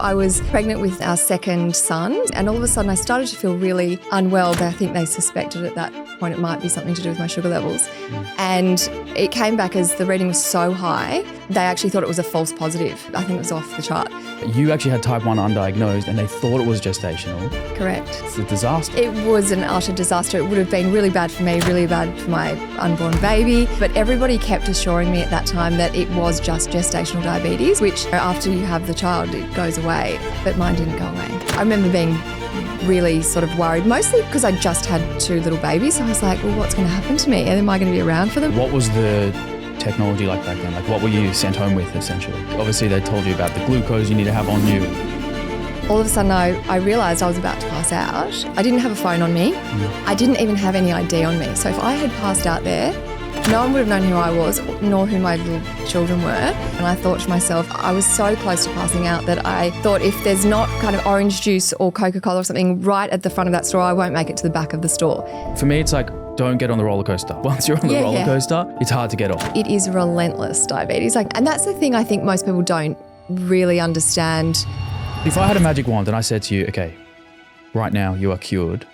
I was pregnant with our second son, and all of a sudden I started to feel really unwell. I think they suspected at that point it might be something to do with my sugar levels. And it came back as the reading was so high, they actually thought it was a false positive. I think it was off the chart. You actually had type 1 undiagnosed and they thought it was gestational. Correct. It's a disaster. It was an utter disaster. It would have been really bad for me, really bad for my unborn baby. But everybody kept assuring me at that time that it was just gestational diabetes, which after you have the child, it goes away. But mine didn't go away. I remember being really sort of worried, mostly because I just had two little babies. So I was like, well, what's going to happen to me? Am I going to be around for them? What was the technology like back then? Like, what were you sent home with, essentially? Obviously, they told you about the glucose you need to have on you. All of a sudden, I realised I was about to pass out. I didn't have a phone on me. I didn't even have any ID on me. So if I had passed out there, no one would have known who I was, nor who my little children were. And I thought to myself, I was so close to passing out that I thought if there's not kind of orange juice or Coca-Cola or something right at the front of that store, I won't make it to the back of the store. For me, it's like, don't get on the roller coaster. Once you're on the roller coaster, it's hard to get off. It is relentless, diabetes. And that's the thing I think most people don't really understand. If I had a magic wand and I said to you, okay, right now you are cured,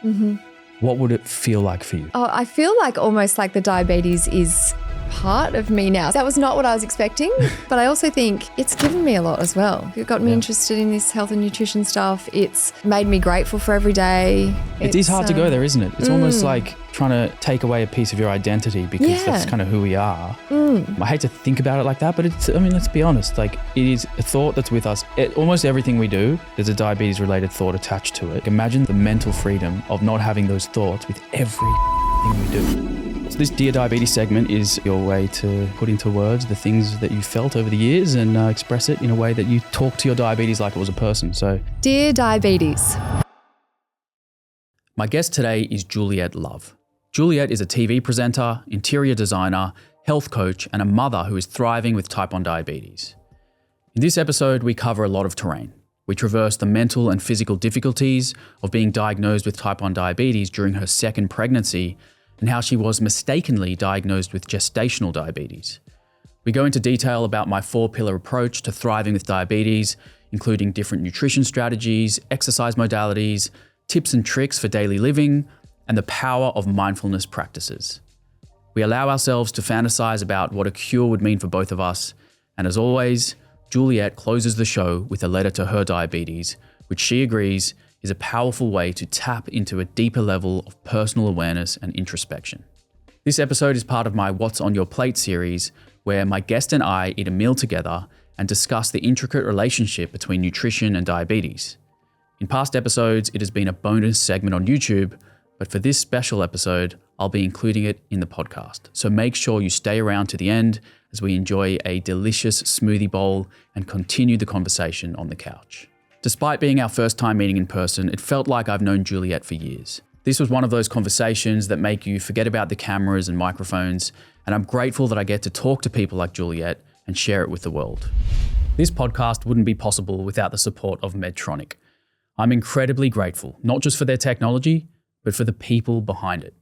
what would it feel like for you? Oh, I feel like almost like the diabetes is part of me now. That was not what I was expecting, but I also think it's given me a lot as well. It got me interested in this health and nutrition stuff. It's made me grateful for every day. It is hard to go there, isn't it? It's almost like trying to take away a piece of your identity because that's kind of who we are. I hate to think about it like that, but it's, I mean, let's be honest, like it is a thought that's with us. Almost everything we do, there's a diabetes related thought attached to it. Imagine the mental freedom of not having those thoughts with everything we do. So this Dear Diabetes segment is your way to put into words the things that you felt over the years and express it in a way that you talk to your diabetes like it was a person. So, Dear Diabetes. My guest today is Juliet Love. Juliet is a TV presenter, interior designer, health coach, and a mother who is thriving with type 1 diabetes. In this episode, we cover a lot of terrain. We traverse the mental and physical difficulties of being diagnosed with type 1 diabetes during her second pregnancy and how she was mistakenly diagnosed with gestational diabetes. We go into detail about my 4-pillar approach to thriving with diabetes, including different nutrition strategies, exercise modalities, tips and tricks for daily living, and the power of mindfulness practices. We allow ourselves to fantasize about what a cure would mean for both of us, and as always, Juliet closes the show with a letter to her diabetes, which she agrees is a powerful way to tap into a deeper level of personal awareness and introspection. This episode is part of my What's on Your Plate series, where my guest and I eat a meal together and discuss the intricate relationship between nutrition and diabetes. In past episodes, it has been a bonus segment on YouTube, but for this special episode, I'll be including it in the podcast. So make sure you stay around to the end as we enjoy a delicious smoothie bowl and continue the conversation on the couch. Despite being our first time meeting in person, it felt like I've known Juliet for years. This was one of those conversations that make you forget about the cameras and microphones, and I'm grateful that I get to talk to people like Juliet and share it with the world. This podcast wouldn't be possible without the support of Medtronic. I'm incredibly grateful, not just for their technology, but for the people behind it.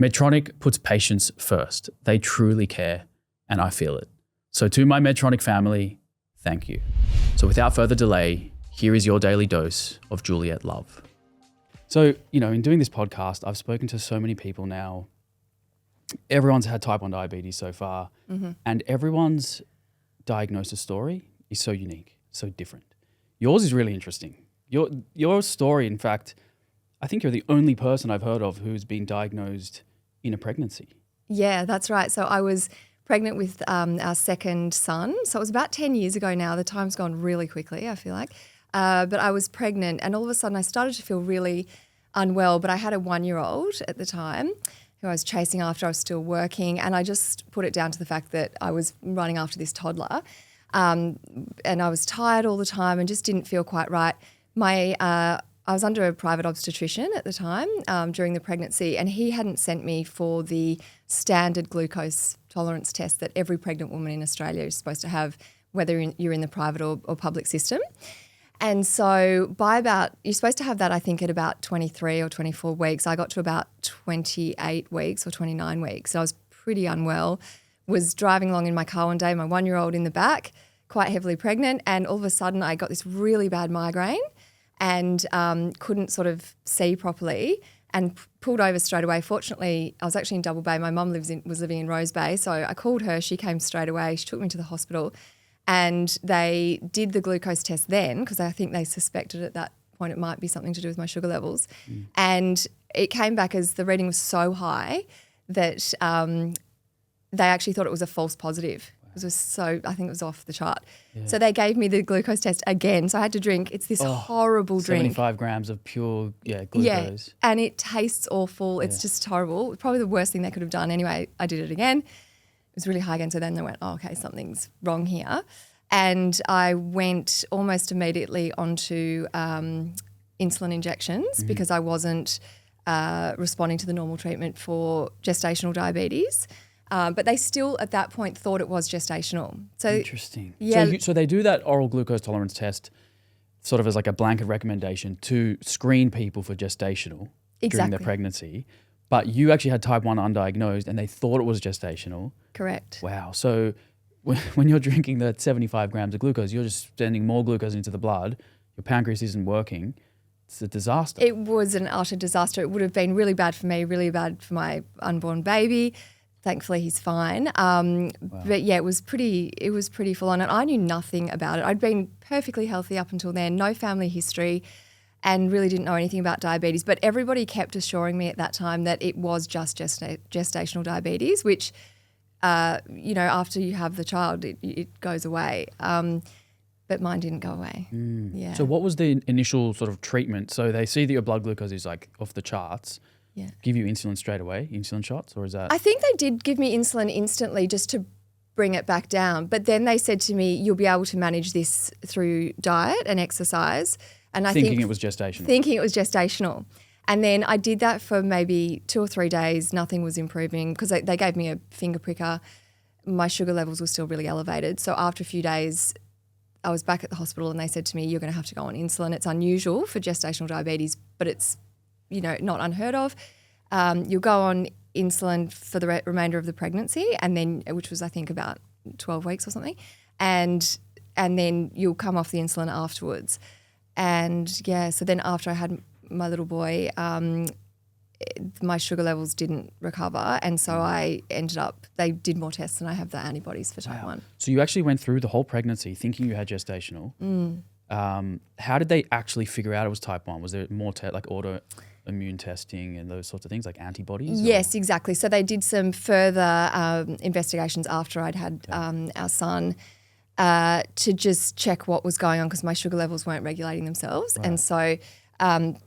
Medtronic puts patients first. They truly care, and I feel it. So to my Medtronic family, thank you. So without further delay, here is your daily dose of Juliet Love. So, in doing this podcast, I've spoken to so many people now. Everyone's had type 1 diabetes so far, and everyone's diagnosis story is so unique, so different. Yours is really interesting. Your story, in fact, I think you're the only person I've heard of who's been diagnosed in a pregnancy. Yeah, that's right. So I was pregnant with our second son. So it was about 10 years ago now. The time's gone really quickly, I feel like. But I was pregnant and all of a sudden I started to feel really unwell. But I had a 1-year-old at the time who I was chasing after. I was still working and I just put it down to the fact that I was running after this toddler. And I was tired all the time and just didn't feel quite right. I was under a private obstetrician at the time during the pregnancy, and he hadn't sent me for the standard glucose tolerance test that every pregnant woman in Australia is supposed to have, whether you're in the private or public system. And so you're supposed to have that, I think, at about 23 or 24 weeks. I got to about 28 weeks or 29 weeks. So I was pretty unwell, was driving along in my car one day, my 1-year-old in the back, quite heavily pregnant, and all of a sudden I got this really bad migraine and couldn't sort of see properly and pulled over straight away. Fortunately, I was actually in Double Bay. My mum was living in Rose Bay, so I called her. She came straight away. She took me to the hospital and they did the glucose test then because I think they suspected at that point it might be something to do with my sugar levels. And it came back as the reading was so high that they actually thought it was a false positive. It was I think it was off the chart. Yeah. So they gave me the glucose test again. So I had to drink. It's this horrible drink. 75 grams of pure glucose. Yeah, and it tastes awful. It's just horrible. Probably the worst thing they could have done. Anyway, I did it again. It was really high again. So then they went, oh, okay, something's wrong here. And I went almost immediately onto insulin injections because I wasn't responding to the normal treatment for gestational diabetes. But they still, at that point, thought it was gestational. So interesting. Yeah. So they do that oral glucose tolerance test sort of as like a blanket recommendation to screen people for gestational during their pregnancy. But you actually had type 1 undiagnosed and they thought it was gestational. Correct. Wow. So when you're drinking the 75 grams of glucose, you're just sending more glucose into the blood. Your pancreas isn't working. It's a disaster. It was an utter disaster. It would have been really bad for me, really bad for my unborn baby. Thankfully, he's fine. Wow. But yeah, it was pretty full on. And I knew nothing about it. I'd been perfectly healthy up until then, no family history, and really didn't know anything about diabetes. But everybody kept assuring me at that time that it was just gestational diabetes, which, after you have the child, it goes away. But mine didn't go away. Yeah. So what was the initial sort of treatment? So they see that your blood glucose is like off the charts. Yeah. Give you insulin straight away, insulin shots, or is that? I think they did give me insulin instantly just to bring it back down. But then they said to me, you'll be able to manage this through diet and exercise. And Thinking it was gestational. Thinking it was gestational. And then I did that for maybe 2 or 3 days. Nothing was improving because they gave me a finger pricker. My sugar levels were still really elevated. So after a few days, I was back at the hospital and they said to me, you're going to have to go on insulin. It's unusual for gestational diabetes, but it's not unheard of. You'll go on insulin for the remainder of the pregnancy, and then, which was I think about 12 weeks or something, and then you'll come off the insulin afterwards. And yeah, so then after I had my little boy, my sugar levels didn't recover, and so they did more tests, and I have the antibodies for type 1. So you actually went through the whole pregnancy thinking you had gestational. How did they actually figure out it was type 1? Was there more like autoimmune testing and those sorts of things, like antibodies? Yes, exactly. So they did some further investigations after I'd had our son to just check what was going on because my sugar levels weren't regulating themselves. Right. And so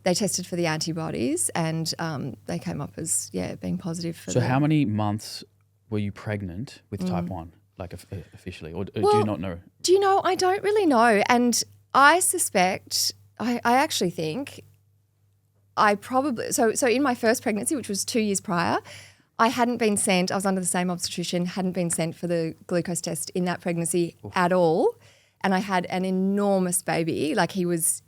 they tested for the antibodies and they came up as, being positive for So how many months were you pregnant with type 1, like officially? Or do you not know? Do you know? I don't really know. And I suspect, I actually think I probably, so in my first pregnancy, which was 2 years prior, I hadn't been sent, I was under the same obstetrician, hadn't been sent for the glucose test in that pregnancy at all. And I had an enormous baby, like he was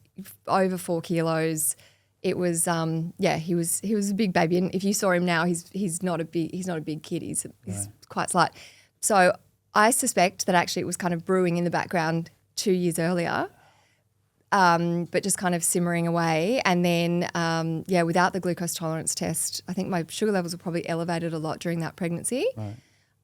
over 4 kilos. It was, he was a big baby. And if you saw him now, he's not a big kid. He's quite slight. So I suspect that actually it was kind of brewing in the background 2 years earlier. But just kind of simmering away. And then, without the glucose tolerance test, I think my sugar levels were probably elevated a lot during that pregnancy. Right.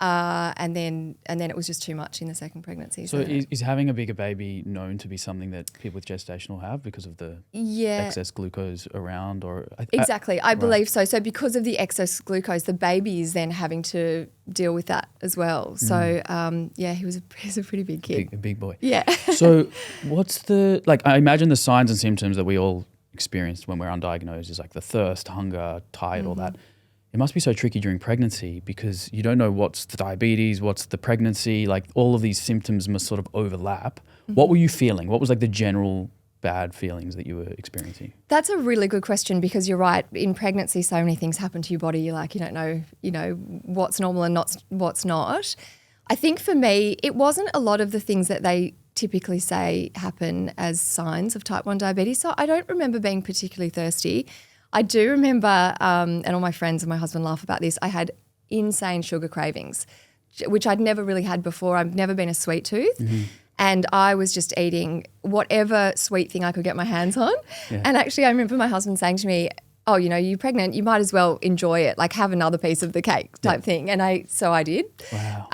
And then it was just too much in the second pregnancy. So is having a bigger baby known to be something that people with gestational have because of the excess glucose around? Or Exactly. I believe so. So because of the excess glucose, the baby is then having to deal with that as well. So, he's a pretty big kid. A big boy. Yeah. So what's I imagine the signs and symptoms that we all experience when we're undiagnosed is like the thirst, hunger, tired, all that. It must be so tricky during pregnancy because you don't know what's the diabetes, what's the pregnancy, like all of these symptoms must sort of overlap. What were you feeling? What was like the general bad feelings that you were experiencing? That's a really good question because you're right. In pregnancy, so many things happen to your body. You don't know, what's normal and what's not. I think for me, it wasn't a lot of the things that they typically say happen as signs of type 1 diabetes. So I don't remember being particularly thirsty. I do remember, and all my friends and my husband laugh about this, I had insane sugar cravings, which I'd never really had before. I've never been a sweet tooth. And I was just eating whatever sweet thing I could get my hands on. Yeah. And actually I remember my husband saying to me, oh, you're pregnant, you might as well enjoy it, like have another piece of the cake type thing. And so I did. Wow.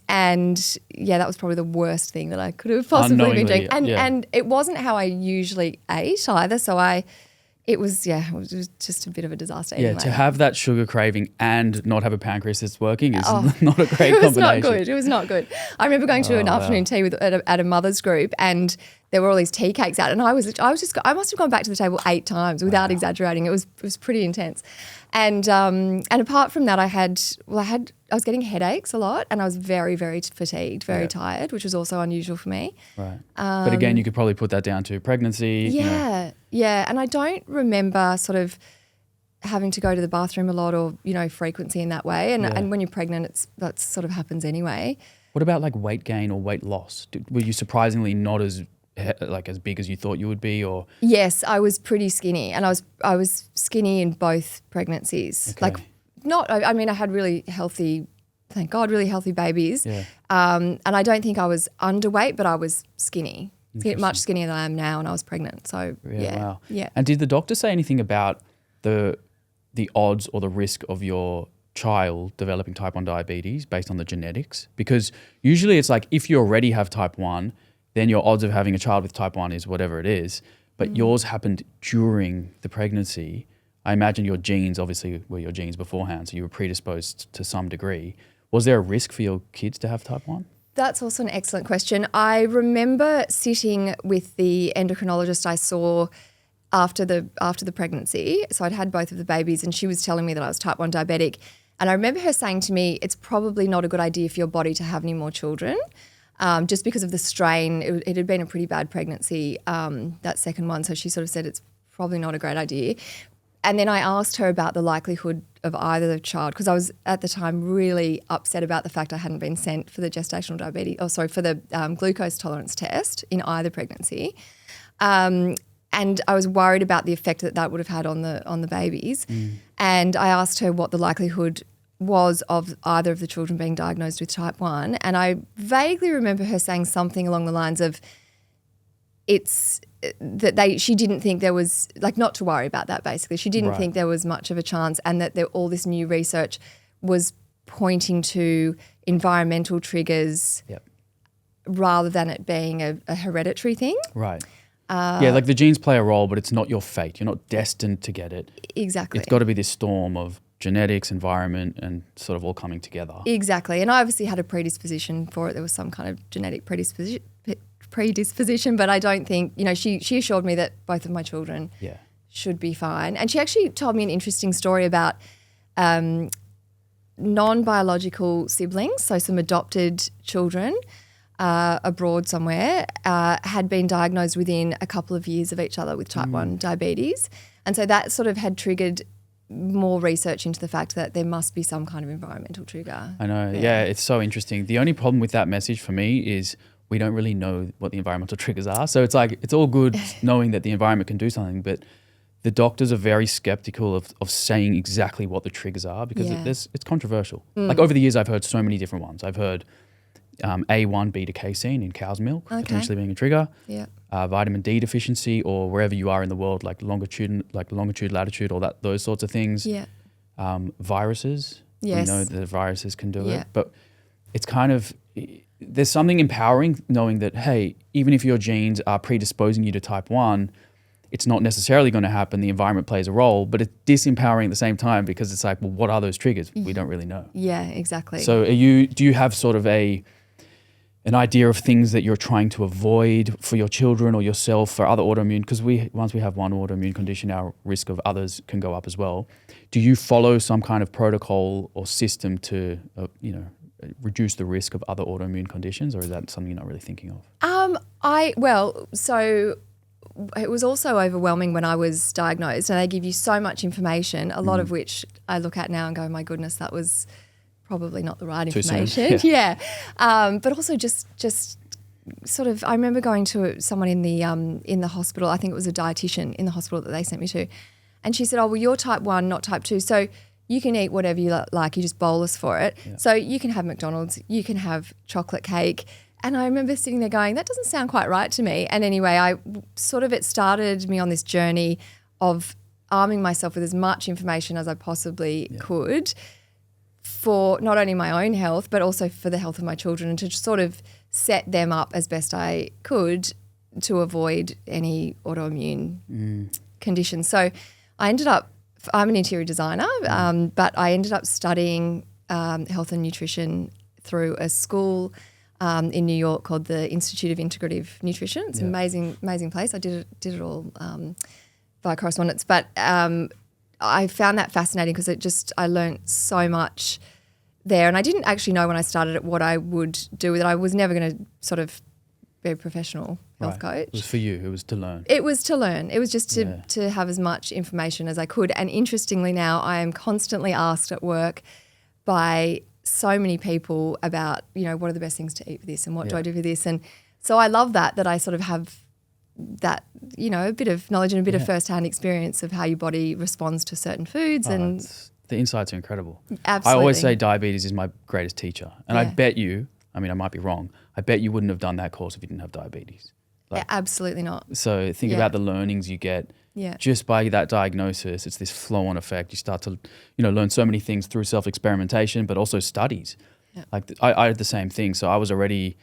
And yeah, that was probably the worst thing that I could have possibly been doing. And it wasn't how I usually ate either. So it was just a bit of a disaster. Yeah, anyway. to have that sugar craving and not have a pancreas that's working is not a great combination. It was not good. I remember going to an afternoon tea at a mother's group, and there were all these tea cakes out, and I must have gone back to the table 8 times without exaggerating. It was pretty intense. And apart from that, I was getting headaches a lot, and I was very, very fatigued, very tired, which was also unusual for me. Right. But again, you could probably put that down to pregnancy. Yeah. And I don't remember sort of having to go to the bathroom a lot or, frequency in that way. And when you're pregnant, that sort of happens anyway. What about like weight gain or weight loss? Were you surprisingly not as big as you thought you would be, or? Yes, I was pretty skinny, and I was skinny in both pregnancies. Okay. I had really healthy, thank God, really healthy babies. Yeah. And I don't think I was underweight, but I was skinny, much skinnier than I am now, and I was pregnant. So Wow. Yeah. And did the doctor say anything about the odds or the risk of your child developing type 1 diabetes based on the genetics? Because usually it's like if you already have type 1, then your odds of having a child with type 1 is whatever it is. But yours happened during the pregnancy. I imagine your genes obviously were your genes beforehand, so you were predisposed to some degree. Was there a risk for your kids to have type 1? That's also an excellent question. I remember sitting with the endocrinologist I saw after the pregnancy. So I'd had both of the babies, and she was telling me that I was type 1 diabetic. And I remember her saying to me, it's probably not a good idea for your body to have any more children. Just because of the strain. It had been a pretty bad pregnancy, that second one. So she sort of said it's probably not a great idea. And then I asked her about the likelihood of either the child, because I was at the time really upset about the fact I hadn't been sent for the gestational for the glucose tolerance test in either pregnancy. And I was worried about the effect that would have had on the babies. And I asked her what the likelihood was of either of the children being diagnosed with type 1, and I vaguely remember her saying something along the lines of she didn't think there was, like, not to worry about that basically. She didn't think there was much of a chance, and that all this new research was pointing to environmental triggers rather than it being a hereditary thing. Right. Like the genes play a role, but it's not your fate. You're not destined to get it. Exactly. It's got to be this storm of genetics, environment, and sort of all coming together. Exactly. And I obviously had a predisposition for it. There was some kind of genetic predisposition, but I don't think, she assured me that both of my children should be fine. And she actually told me an interesting story about non-biological siblings, so some adopted children abroad somewhere, had been diagnosed within a couple of years of each other with type 1 diabetes. And so that sort of had triggered more research into the fact that there must be some kind of environmental trigger. I know. Yeah, it's so interesting. The only problem with that message for me is we don't really know what the environmental triggers are. So it's like, it's all good knowing that the environment can do something, but the doctors are very skeptical of saying exactly what the triggers are because it's controversial. Like over the years, I've heard so many different ones. I've heard A1 beta casein in cow's milk potentially being a trigger. Yeah. Vitamin D deficiency, or wherever you are in the world, like longitude, latitude, all those sorts of things. Yeah. Viruses. Yes. We know that viruses can do it, but it's kind of, there's something empowering knowing that, hey, even if your genes are predisposing you to type 1, it's not necessarily going to happen. The environment plays a role, but it's disempowering at the same time because it's like, well, what are those triggers? We don't really know. Yeah, exactly. So do you have sort of an idea of things that you're trying to avoid for your children or yourself for other autoimmune? Because once we have one autoimmune condition, our risk of others can go up as well. Do you follow some kind of protocol or system to, reduce the risk of other autoimmune conditions, or is that something you're not really thinking of? So it was also overwhelming when I was diagnosed, and they give you so much information, a lot of which I look at now and go, my goodness, that was probably not the right information. Yeah. But also just sort of, I remember going to someone in the hospital, I think it was a dietitian in the hospital that they sent me to, and she said, oh, well, you're type 1, not type 2, so you can eat whatever you like, you just bolus for it. Yeah. So you can have McDonald's, you can have chocolate cake, And I remember sitting there going, that doesn't sound quite right to me. And anyway, it started me on this journey of arming myself with as much information as I possibly could for not only my own health, but also for the health of my children, and to sort of set them up as best I could to avoid any autoimmune conditions. So I'm an interior designer, but I ended up studying health and nutrition through a school in New York called the Institute of Integrative Nutrition. It's an amazing place. I did it all via correspondence, but I found that fascinating because I learned so much there, and I didn't actually know when I started it what I would do with it. I was never going to sort of be a professional health coach. It was for you. It was to learn. It was to learn. It was just to have as much information as I could. And interestingly now, I am constantly asked at work by so many people about, what are the best things to eat for this and what do I do for this? And so I love that I sort of have that, a bit of knowledge and a bit of first-hand experience of how your body responds to certain foods. And the insights are incredible. Absolutely. I always say diabetes is my greatest teacher. And I bet you, I might be wrong, I bet you wouldn't have done that course if you didn't have diabetes. Absolutely not. So think about the learnings you get just by that diagnosis. It's this flow-on effect. You start to, learn so many things through self-experimentation, but also studies. Yeah. I did the same thing. So I was already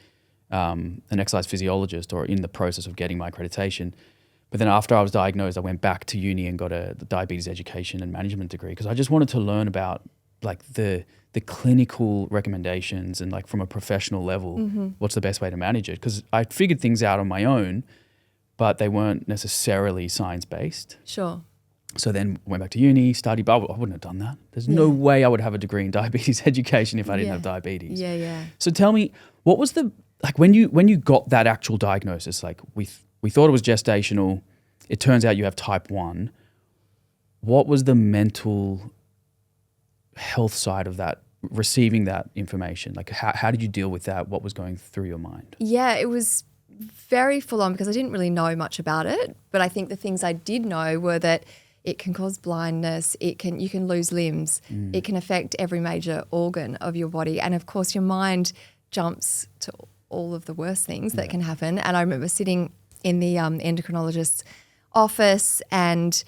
an exercise physiologist, or in the process of getting my accreditation. But then after I was diagnosed, I went back to uni and got the diabetes education and management degree, because I just wanted to learn about the clinical recommendations and from a professional level, what's the best way to manage it? Because I figured things out on my own, but they weren't necessarily science-based. Sure. So then went back to uni, studied, but I wouldn't have done that. There's no way I would have a degree in diabetes education if I didn't have diabetes. Yeah. So tell me, what was when you got that actual diagnosis, we thought it was gestational, it turns out you have type 1. What was the mental health side of that, receiving that information? How did you deal with that? What was going through your mind? Yeah, it was very full on because I didn't really know much about it. But I think the things I did know were that it can cause blindness, you can lose limbs, it can affect every major organ of your body. And of course your mind jumps to all of the worst things that can happen. And I remember sitting in the endocrinologist's office, and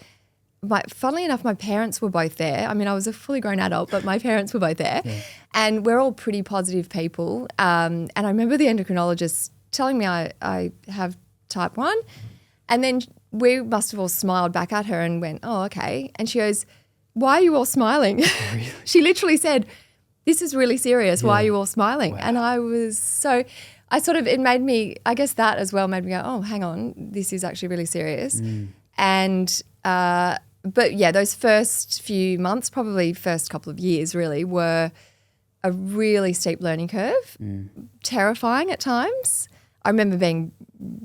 funnily enough, my parents were both there. I mean, I was a fully grown adult, but my parents were both there. Yeah. And we're all pretty positive people. And I remember the endocrinologist telling me I have type 1. And then we must have all smiled back at her and went, oh, okay. And she goes, why are you all smiling? Really? She literally said, this is really serious. Why are you all smiling? Wow. And it made me, I guess that as well made me go, oh, hang on, this is actually really serious. And, but yeah, those first few months, probably first couple of years really, were a really steep learning curve, terrifying at times. I remember being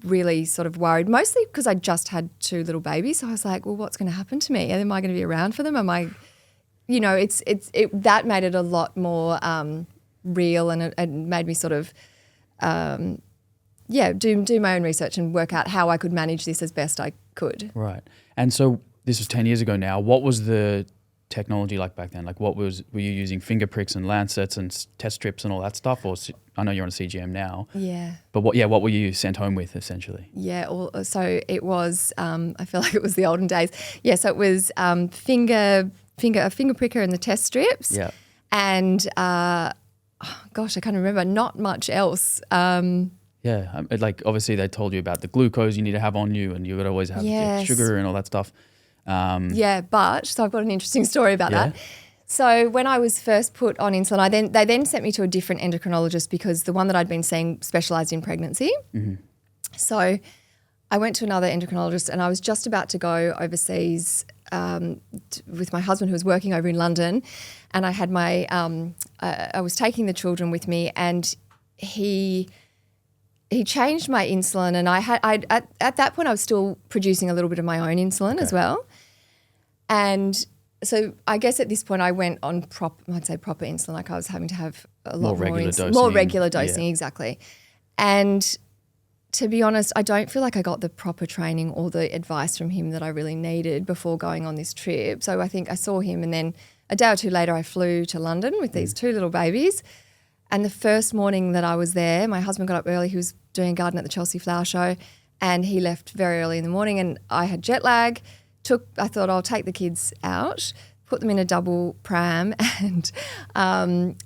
really sort of worried, mostly because I just had 2 little babies. So I was like, well, what's going to happen to me? Am I going to be around for them? Am I, that made it a lot more real, and it made me sort of, do my own research and work out how I could manage this as best I could. Right. And so this was 10 years ago now. What was the technology like back then? Were you using finger pricks and lancets and test strips and all that stuff? Or I know you're on a CGM now. Yeah. But what were you sent home with essentially? Yeah. So it was, I feel like it was the olden days. Yeah. So it was a finger pricker and the test strips. Yeah. And I can't remember. Not much else. Yeah. Obviously they told you about the glucose you need to have on you, and you would always have sugar and all that stuff. So I've got an interesting story about that. So when I was first put on insulin, they then sent me to a different endocrinologist because the one that I'd been seeing specialised in pregnancy. Mm-hmm. So I went to another endocrinologist, and I was just about to go overseas with my husband, who was working over in London, and I had I was taking the children with me, and he changed my insulin, and at that point I was still producing a little bit of my own insulin as well. And so I guess at this point I went on proper insulin. I was having to have a lot more regular dosing, exactly. And to be honest, I don't feel like I got the proper training or the advice from him that I really needed before going on this trip. So I think I saw him, and then a day or two later I flew to London with these 2 little babies. And the first morning that I was there, my husband got up early. He was doing a garden at the Chelsea Flower Show, and he left very early in the morning, and I had jet lag. I thought I'll take the kids out, put them in a double pram, and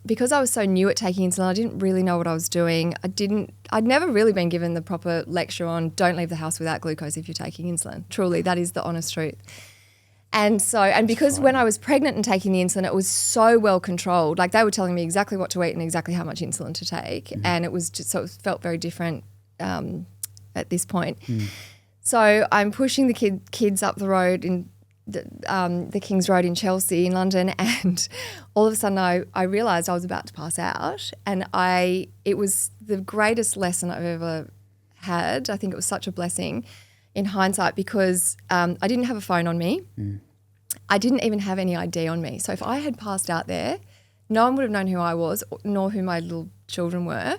because I was so new at taking insulin, I didn't really know what I was doing. I'd never really been given the proper lecture on don't leave the house without glucose if you're taking insulin. Truly, that is the honest truth. And because when I was pregnant and taking the insulin, it was so well controlled. Like they were telling me exactly what to eat and exactly how much insulin to take, and it was just so it felt very different at this point. So I'm pushing the kids up the road in the King's Road in Chelsea in London, and all of a sudden I realised I was about to pass out, and it was the greatest lesson I've ever had. I think it was such a blessing in hindsight because I didn't have a phone on me. I didn't even have any ID on me. So if I had passed out there, no one would have known who I was nor who my little children were.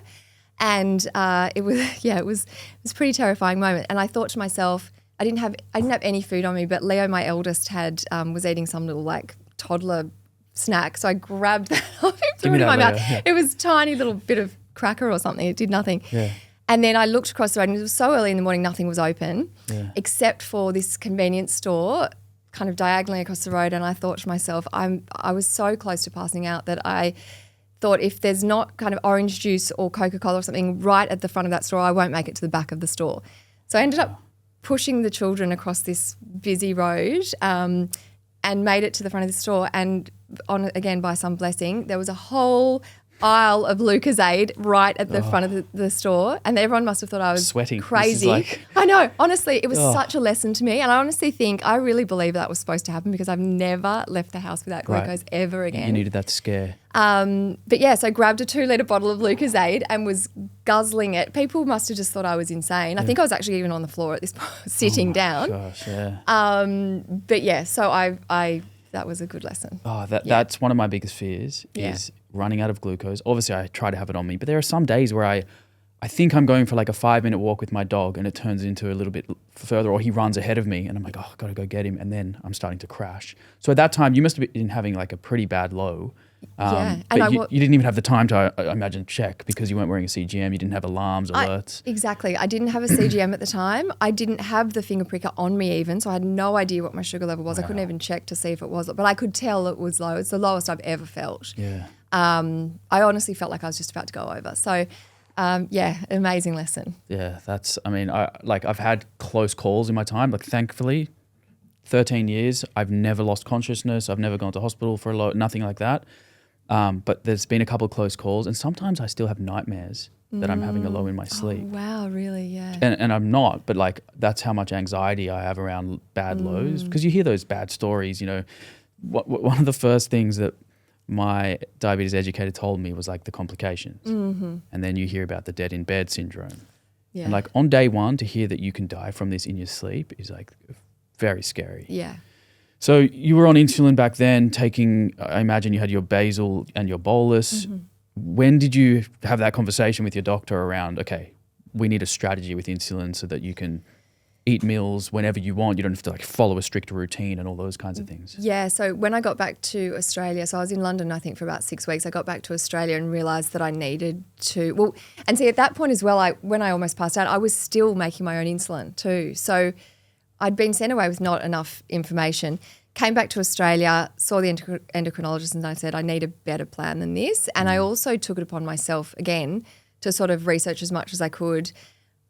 And it was a pretty terrifying moment. And I thought to myself, I didn't have any food on me, but Leo, my eldest, was eating some little like toddler snack. So I grabbed that off him, threw it in my mouth. Yeah. It was a tiny little bit of cracker or something. It did nothing. Yeah. And then I looked across the road, and it was so early in the morning, nothing was open except for this convenience store kind of diagonally across the road. And I thought to myself, I was so close to passing out that I thought if there's not kind of orange juice or Coca-Cola or something right at the front of that store, I won't make it to the back of the store. So I ended up pushing the children across this busy road and made it to the front of the store. And again, by some blessing, there was a whole aisle of Lucozade right at the front of the store, and everyone must have thought I was sweating. Crazy. I know. Honestly, it was such a lesson to me, and I honestly really believe that was supposed to happen because I've never left the house without glucose ever again. You needed that scare. But yeah, so I grabbed a 2-litre bottle of Lucozade and was guzzling it. People must have just thought I was insane. I think I was actually even on the floor at this point, sitting down. Gosh, yeah. But yeah, so I that was a good lesson. That's one of my biggest fears is running out of glucose. Obviously, I try to have it on me, but there are some days where I think I'm going for like a 5-minute walk with my dog and it turns into a little bit further, or he runs ahead of me and I'm like, I've got to go get him, and then I'm starting to crash. So at that time, you must have been having like a pretty bad low. And you didn't even have the time to, I imagine, check because you weren't wearing a CGM. You didn't have alarms, alerts. Exactly. I didn't have a CGM at the time. I didn't have the finger pricker on me even, so I had no idea what my sugar level was. Wow. I couldn't even check to see if it was, but I could tell it was low. It's the lowest I've ever felt. Yeah. I honestly felt like I was just about to go over. So, amazing lesson. Yeah, I've had close calls in my time. Like, thankfully, 13 years, I've never lost consciousness. I've never gone to hospital for nothing like that. But there's been a couple of close calls, and sometimes I still have nightmares that I'm having a low in my sleep. Oh, wow, really? Yeah. And I'm not, but like that's how much anxiety I have around bad lows, because you hear those bad stories. You know, one of the first things that my diabetes educator told me was like the complications, and then you hear about the dead in bed syndrome. Yeah. And like on day one, to hear that you can die from this in your sleep is like very scary. Yeah. So you were on insulin back then, taking, I imagine you had your basal and your bolus. When did you have that conversation with your doctor around, okay, we need a strategy with insulin so that you can eat meals whenever you want. You don't have to like follow a strict routine and all those kinds of things. Yeah. So when I got back to Australia, so I was in London, I think for about 6 weeks, I got back to Australia and realised that I needed to, and see at that point as well, when I almost passed out, I was still making my own insulin too. So I'd been sent away with not enough information. Came back to Australia, saw the endocrinologist, and I said, I need a better plan than this. And I also took it upon myself again to sort of research as much as I could.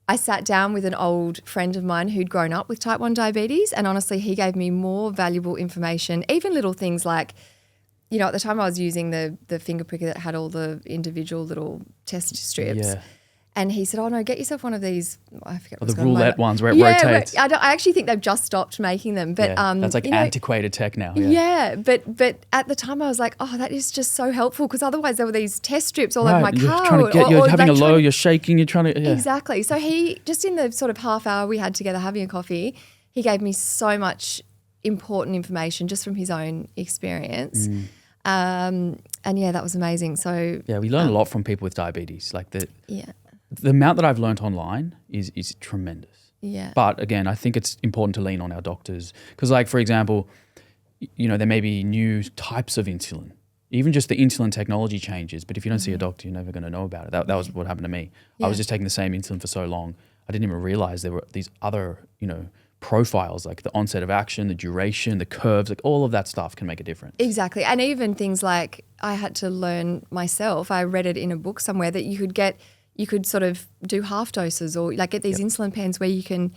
I sat down with an old friend of mine who'd grown up with type 1 diabetes, and honestly, he gave me more valuable information, even little things like, you know, at the time I was using the finger pricker that had all the individual little test strips. Yeah. And he said, oh, no, get yourself one of these, I forget what's the roulette ones where it rotates. I actually think they've just stopped making them. But that's like antiquated tech now. Yeah, but at the time I was like, oh, that is just so helpful, because otherwise there were these test strips all over my car. You're having a low, you're shaking, you're trying to. Yeah. Exactly. So he, just in the sort of half hour we had together having a coffee, he gave me so much important information just from his own experience. And yeah, that was amazing. So yeah, we learn a lot from people with diabetes. Like the amount that I've learnt online is tremendous. Yeah. But again, I think it's important to lean on our doctors, because like, for example, you know, there may be new types of insulin. even just the insulin technology changes. But if you don't see a doctor, you're never going to know about it. That was what happened to me. I was just taking the same insulin for so long. I didn't even realize there were these other, profiles, like the onset of action, the duration, the curves, like all of that stuff can make a difference. Exactly. And even things like I had to learn myself. I read it in a book somewhere that you could sort of do half doses or like get these insulin pens where you can,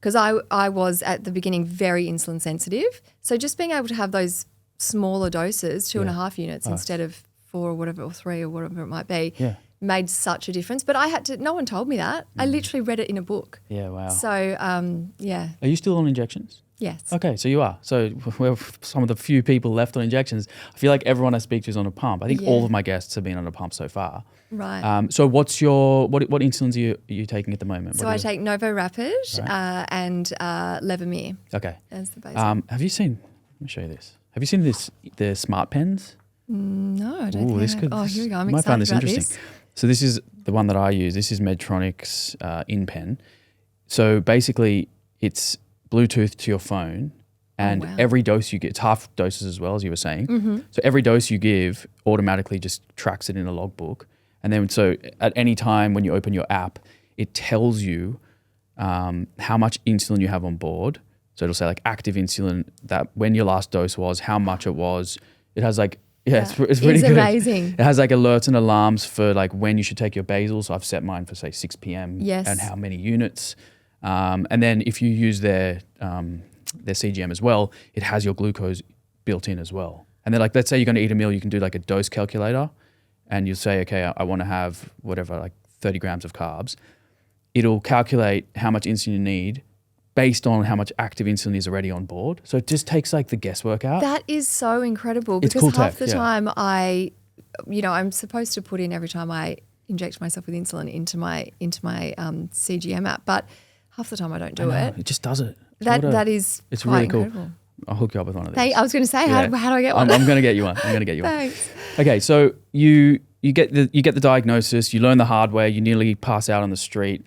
because I was at the beginning very insulin sensitive. So just being able to have those smaller doses, 2.5 units instead of 4 or whatever, or 3 or whatever it might be, made such a difference. But no one told me that. I literally read it in a book. Yeah, wow. So, Are you still on injections? Yes. Okay, so you are. So we're some of the few people left on injections. I feel like everyone I speak to is on a pump. I think all of my guests have been on a pump so far. Right. So what's what insulins are you taking at the moment? So I take Novo Rapid and Levemir. Okay. As the basic. Have you seen, let me show you this. Have you seen the smart pens? No, I don't think here we go. I'm you might find excited this about interesting. this. So this is the one that I use. This is Medtronic's InPen. So basically it's Bluetooth to your phone, and every dose you get, it's half doses as well, as you were saying. So every dose you give automatically just tracks it in a logbook. And then so at any time when you open your app, it tells you how much insulin you have on board. So it'll say like active insulin, that when your last dose was, how much it was. It has like, it's pretty good. Amazing. It has like alerts and alarms for like when you should take your basal. So I've set mine for say 6 p.m. and how many units. And then if you use their CGM as well, it has your glucose built in as well. And then like, let's say you're going to eat a meal, you can do like a dose calculator, and you'll say, okay, I want to have whatever, like 30 grams of carbs. It'll calculate how much insulin you need based on how much active insulin is already on board. So it just takes like the guesswork out. That is so incredible, It's because cool half tech, the time I'm supposed to put in every time I inject myself with insulin into my CGM app, but half the time I don't do it. It just does it. It's really quite cool. incredible. I'll hook you up with one of these. I was going to say, how do I get one? I'm going to get you one. Thanks. Okay, so you get the diagnosis, you learn the hard way, you nearly pass out on the street.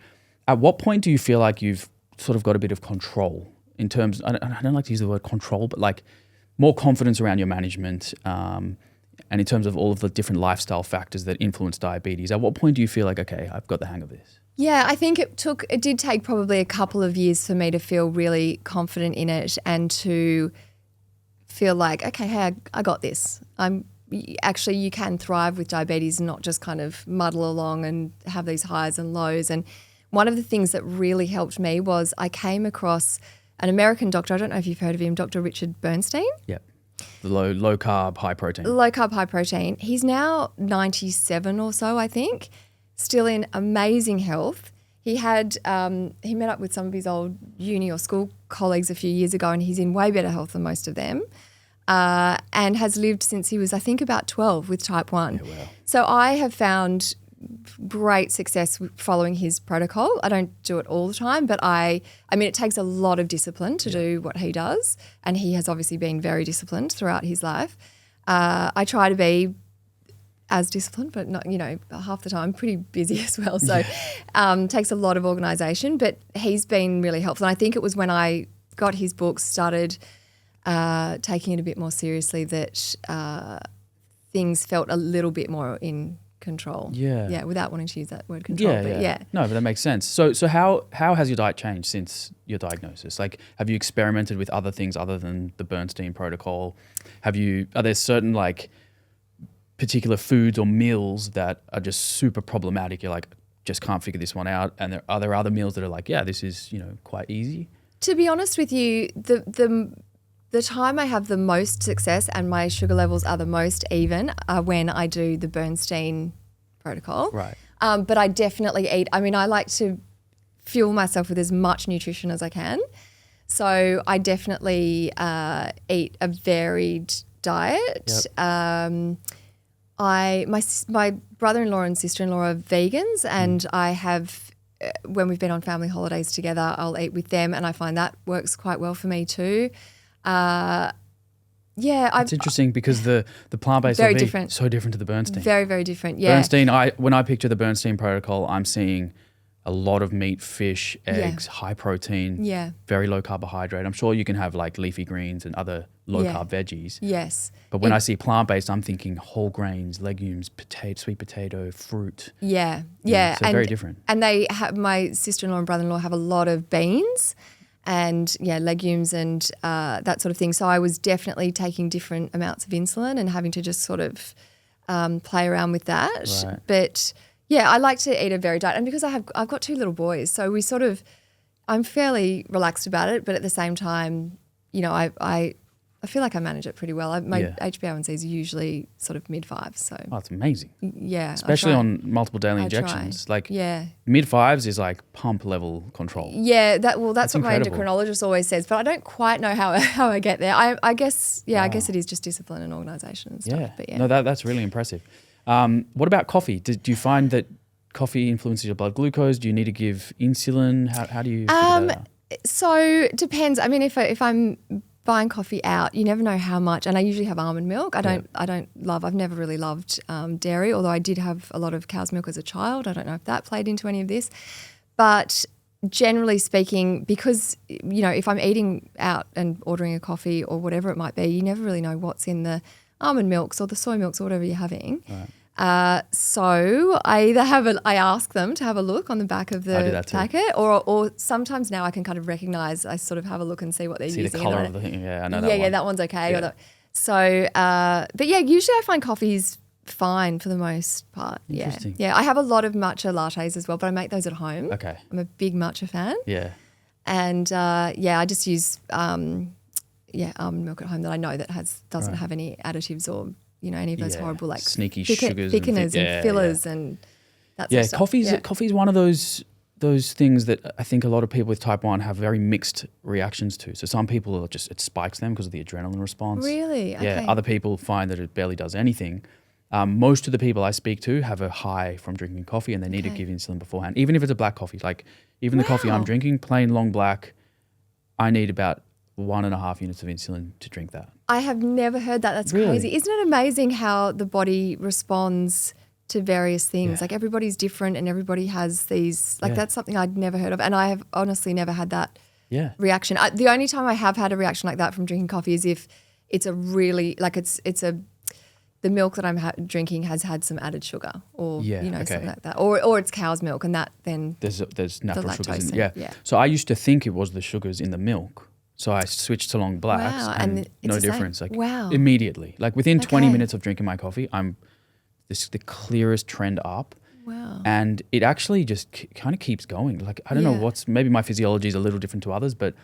At what point do you feel like you've sort of got a bit of control in terms, I don't like to use the word control, but like more confidence around your management and in terms of all of the different lifestyle factors that influence diabetes? At what point do you feel like, okay, I've got the hang of this? Yeah, I think it did take probably a couple of years for me to feel really confident in it and to feel like, okay, hey, I got this. Actually, you can thrive with diabetes and not just kind of muddle along and have these highs and lows. And one of the things that really helped me was I came across an American doctor. I don't know if you've heard of him, Dr. Richard Bernstein. Yep. The low carb, high protein. Low carb, high protein. He's now 97 or so, I think. Still in amazing health. He met up with some of his old uni or school colleagues a few years ago, and he's in way better health than most of them, and has lived since he was, I think, about 12 with type 1. Yeah, wow. So I have found great success following his protocol. I don't do it all the time, but I mean, it takes a lot of discipline to do what he does, and he has obviously been very disciplined throughout his life. I try to be as disciplined, but not, half the time I'm pretty busy as well. So takes a lot of organisation, but he's been really helpful. And I think it was when I got his books, started taking it a bit more seriously, that things felt a little bit more in control. Yeah. Yeah, without wanting to use that word control. Yeah. No, but that makes sense. So how has your diet changed since your diagnosis? Like, have you experimented with other things other than the Bernstein protocol? Are there certain like particular foods or meals that are just super problematic? You're like, just can't figure this one out. And are there other meals that are like, yeah, this is, quite easy? To be honest with you, the time I have the most success and my sugar levels are the most even are when I do the Bernstein protocol. Right. But I definitely eat. I mean, I like to fuel myself with as much nutrition as I can. So I definitely eat a varied diet. Yep. My brother-in-law and sister-in-law are vegans, and I have, when we've been on family holidays together, I'll eat with them, and I find that works quite well for me too. It's interesting because the plant-based very is different. So different to the Bernstein. Very, very different. Yeah. Bernstein, when I picture the Bernstein protocol, I'm seeing a lot of meat, fish, eggs, high protein, very low carbohydrate. I'm sure you can have like leafy greens and other low carb veggies. Yes. But when I see plant-based, I'm thinking whole grains, legumes, sweet potato, fruit. Yeah. So very different. And they have, my sister-in-law and brother-in-law have a lot of beans and legumes and that sort of thing. So I was definitely taking different amounts of insulin and having to just sort of play around with that. Right. But yeah, I like to eat a varied diet, and because I've got 2 little boys, so I'm fairly relaxed about it. But at the same time, I feel like I manage it pretty well. My HbA1c is usually sort of mid-5s. So it's amazing. Yeah, especially on multiple daily injections. Like mid-5s is like pump level control. Yeah, that's what incredible. my endocrinologist always says. But I don't quite know how I get there. I guess I guess it is just discipline and organisation and stuff. Yeah, but no, that's really impressive. What about coffee? Do you find that coffee influences your blood glucose? Do you need to give insulin? How do you figure that out? So it depends. I mean, if I'm buying coffee out, you never know how much. And I usually have almond milk. I've never really loved dairy, although I did have a lot of cow's milk as a child. I don't know if that played into any of this. But generally speaking, because, if I'm eating out and ordering a coffee or whatever it might be, you never really know what's in the almond milks or the soy milks or whatever you're having. Right. So I ask them to have a look on the back of the packet, or sometimes now I can kind of recognise. I sort of have a look and see what they're using. See the colour of the thing. Yeah, I know that one. Yeah, that one's okay. Yeah. But yeah, usually I find coffee's fine for the most part. Interesting. Yeah. I have a lot of matcha lattes as well, but I make those at home. Okay. I'm a big matcha fan. Yeah. And I just use almond milk at home that I know that doesn't have any additives or any of those horrible like sneaky sugars thickeners and fillers and that sort of stuff. Coffee's one of those things that I think a lot of people with type 1 have very mixed reactions to. So some people it spikes them because of the adrenaline response. Really? Okay. Yeah. Other people find that it barely does anything. Most of the people I speak to have a high from drinking coffee and they need to give insulin beforehand, even if it's a black coffee. Like even the coffee I'm drinking, plain long black, I need about 1.5 units of insulin to drink that. I have never heard that. That's really crazy. Isn't it amazing how the body responds to various things? Like everybody's different and everybody has these, that's something I'd never heard of. And I have honestly never had that reaction. The only time I have had a reaction like that from drinking coffee is if it's a really, like the milk that I'm drinking has had some added sugar or, something like that. Or it's cow's milk and that then there's natural the sugars in lactose it. Yeah. So I used to think it was the sugars in the milk. So I switched to long blacks and no difference. Like immediately, like within 20 minutes of drinking my coffee, I'm the clearest trend up. Wow. And it actually just kind of keeps going. Like, I don't know maybe my physiology is a little different to others, but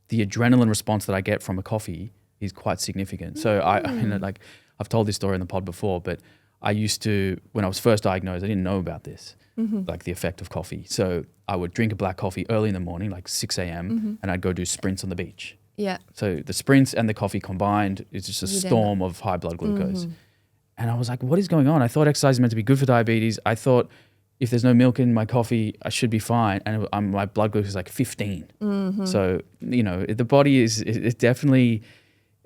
the adrenaline response that I get from a coffee is quite significant. So I've told this story in the pod before, but I used to, when I was first diagnosed, I didn't know about this, like the effect of coffee. So I would drink a black coffee early in the morning, like 6 a.m., and I'd go do sprints on the beach. Yeah. So the sprints and the coffee combined is just a storm of high blood glucose. And I was like, what is going on? I thought exercise is meant to be good for diabetes. I thought if there's no milk in my coffee, I should be fine. And my blood glucose is like 15. So, the body is definitely...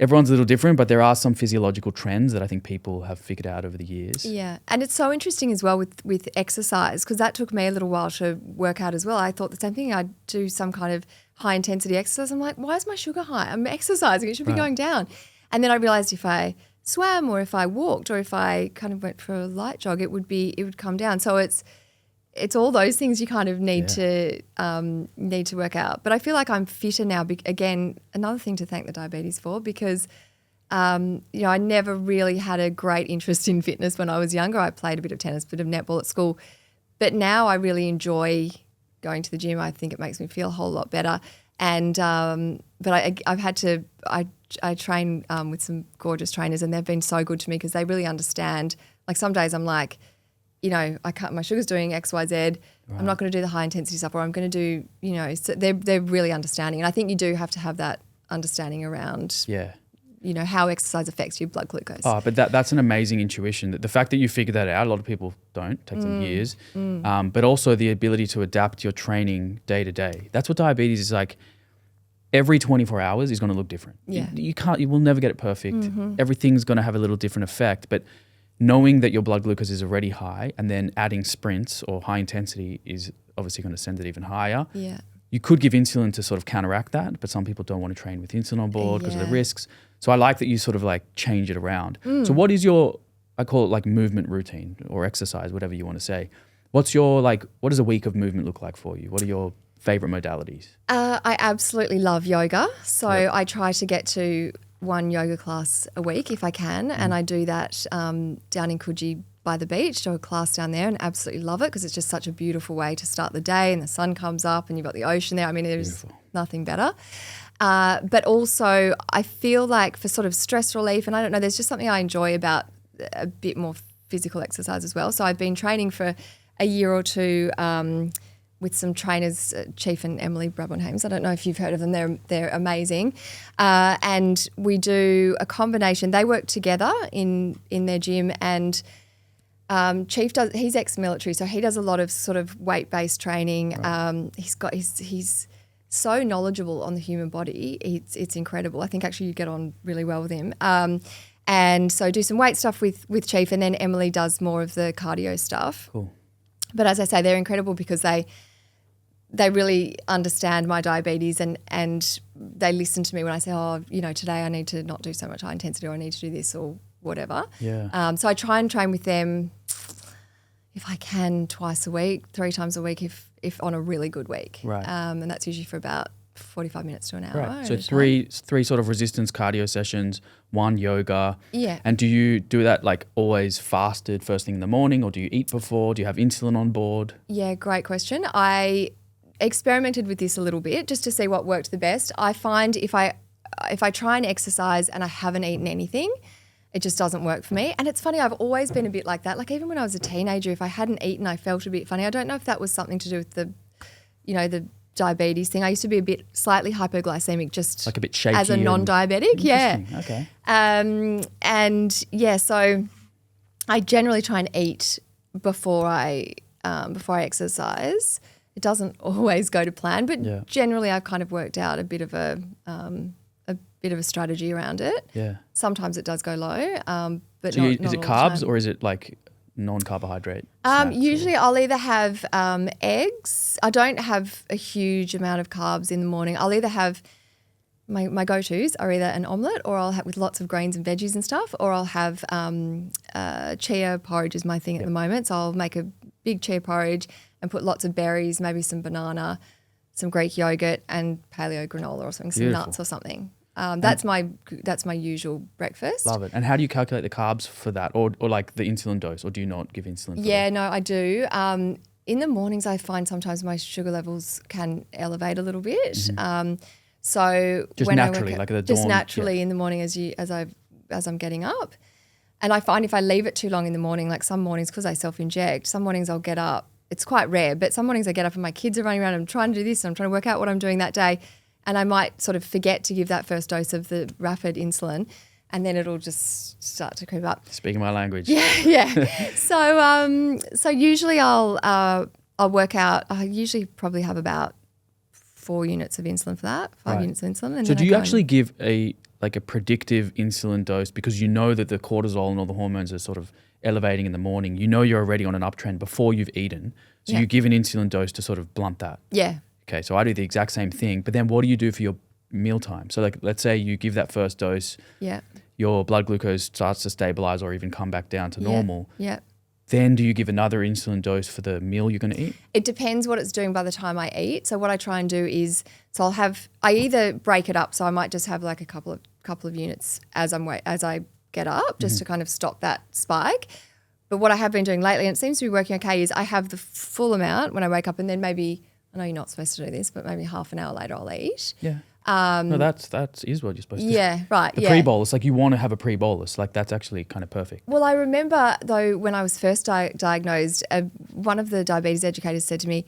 Everyone's a little different, but there are some physiological trends that I think people have figured out over the years. Yeah, and it's so interesting as well with exercise, because that took me a little while to work out as well. I thought the same thing. I'd do some kind of high intensity exercise. I'm like, why is my sugar high? I'm exercising. It should be going down. And then I realised if I swam or if I walked or if I kind of went for a light jog, it would come down. So it's all those things you kind of need to work out. But I feel like I'm fitter now. Again, another thing to thank the diabetes for, because I never really had a great interest in fitness when I was younger. I played a bit of tennis, a bit of netball at school, but now I really enjoy going to the gym. I think it makes me feel a whole lot better. And but I've had to I train with some gorgeous trainers, and they've been so good to me because they really understand. Like some days I'm like, my sugar's doing X, Y, Z. Right. I'm not going to do the high intensity stuff, or I'm going to do, so they're really understanding. And I think you do have to have that understanding around, how exercise affects your blood glucose. Oh, but that's an amazing intuition. The fact that you figured that out, a lot of people don't, it takes them years. But also the ability to adapt your training day to day. That's what diabetes is like. Every 24 hours is going to look different. Yeah. You will never get it perfect. Everything's going to have a little different effect, but knowing that your blood glucose is already high and then adding sprints or high intensity is obviously going to send it even higher. Yeah. You could give insulin to sort of counteract that, but some people don't want to train with insulin on board because of the risks. So I like that you sort of like change it around. So what is your, I call it like movement routine or exercise, whatever you want to say. What does a week of movement look like for you? What are your favorite modalities? I absolutely love yoga. So I try to get to one yoga class a week if I can. And I do that down in Coogee by the beach, do a class down there and absolutely love it because it's just such a beautiful way to start the day and the sun comes up and you've got the ocean there. I mean, there's nothing better. But also I feel like for sort of stress relief, and I don't know, there's just something I enjoy about a bit more physical exercise as well. So I've been training for a year or two with some trainers, Chief and Emily Brabham-Hames. I don't know if you've heard of them. They're amazing. And we do a combination. They work together in their gym, and Chief he's ex-military, so he does a lot of sort of weight-based training. Right. He's so knowledgeable on the human body. It's incredible. I think actually you get on really well with him. And so do some weight stuff with Chief, and then Emily does more of the cardio stuff. Cool. But as I say, they're incredible because they really understand my diabetes and they listen to me when I say, today I need to not do so much high intensity or I need to do this or whatever. Yeah. So I try and train with them if I can twice a week, 3 times a week if on a really good week. Right. And that's usually for about 45 minutes to an hour. Right. So three sort of resistance cardio sessions, 1 yoga. Yeah. And do you do that like always fasted first thing in the morning, or do you eat before? Do you have insulin on board? Yeah, great question. I experimented with this a little bit just to see what worked the best. I find if I try and exercise and I haven't eaten anything, it just doesn't work for me. And it's funny, I've always been a bit like that. Like even when I was a teenager, if I hadn't eaten, I felt a bit funny. I don't know if that was something to do with the diabetes thing. I used to be a bit slightly hypoglycemic, just like a bit shaky as a non-diabetic. Yeah. Okay. So I generally try and eat before I exercise. It doesn't always go to plan, but generally I've kind of worked out a bit of a strategy around it. Yeah. Sometimes it does go low, but so not is it all the carbs time. or is it like non-carbohydrate snacks? Usually I'll either have eggs. I don't have a huge amount of carbs in the morning. I'll either have my go-tos are either an omelette or I'll have with lots of greens and veggies and stuff, or I'll have chia porridge is my thing at the moment. So I'll make a big chia porridge and put lots of berries, maybe some banana, some Greek yogurt and paleo granola or something, some nuts or something. That's my usual breakfast. Love it. And how do you calculate the carbs for that, or like the insulin dose, or do you not give insulin? No, I do. In the mornings, I find sometimes my sugar levels can elevate a little bit. Mm-hmm. So just when naturally, like at the dawn, just naturally in the morning as I'm getting up, and I find if I leave it too long in the morning, like some mornings because I self-inject, some mornings I'll get up. It's quite rare, but some mornings I get up and my kids are running around. I'm trying to do this, and I'm trying to work out what I'm doing that day. And I might sort of forget to give that first dose of the rapid insulin, and then it'll just start to creep up. Speaking my language. Yeah. So usually I'll work out. I usually probably have about 4 units of insulin for that, 5 units of insulin. And so then do you actually give a predictive insulin dose because you know that the cortisol and all the hormones are sort of elevating in the morning? You know you're already on an uptrend before you've eaten, so you give an insulin dose to sort of blunt that. Yeah. Okay, so I do the exact same thing, but then what do you do for your mealtime? So like, let's say you give that first dose, your blood glucose starts to stabilize or even come back down to normal. Yeah. Then do you give another insulin dose for the meal you're going to eat? It depends what it's doing by the time I eat. So what I try and do is, I either break it up, so I might just have like a couple of units as I get up, just to kind of stop that spike. But what I have been doing lately, and it seems to be working okay, is I have the full amount when I wake up, and then maybe, I know you're not supposed to do this, but maybe half an hour later I'll eat. Yeah. No, that is what you're supposed to do. Yeah, right. The pre-bolus, like you want to have a pre-bolus, like that's actually kind of perfect. Well, I remember though when I was first diagnosed, one of the diabetes educators said to me,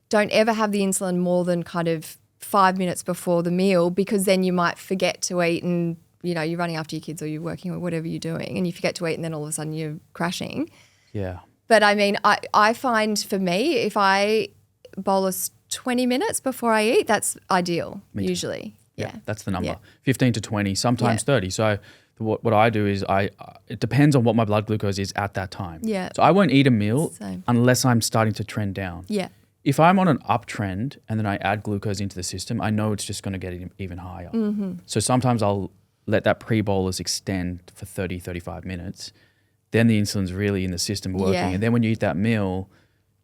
don't ever have the insulin more than kind of 5 minutes before the meal, because then you might forget to eat and, you're running after your kids or you're working or whatever you're doing and you forget to eat and then all of a sudden you're crashing. Yeah. But I mean, I find for me, if I bolus 20 minutes before I eat, that's ideal usually. Yeah. That's the number. Yeah. 15 to 20, sometimes 30. So what I do is it depends on what my blood glucose is at that time. Yeah. So I won't eat a meal Same. unless I'm starting to trend down. Yeah. If I'm on an uptrend and then I add glucose into the system, I know it's just going to get even higher. Mm-hmm. So sometimes I'll let that pre-bolus extend for 30, 35 minutes. Then the insulin's really in the system working. Yeah. And then when you eat that meal,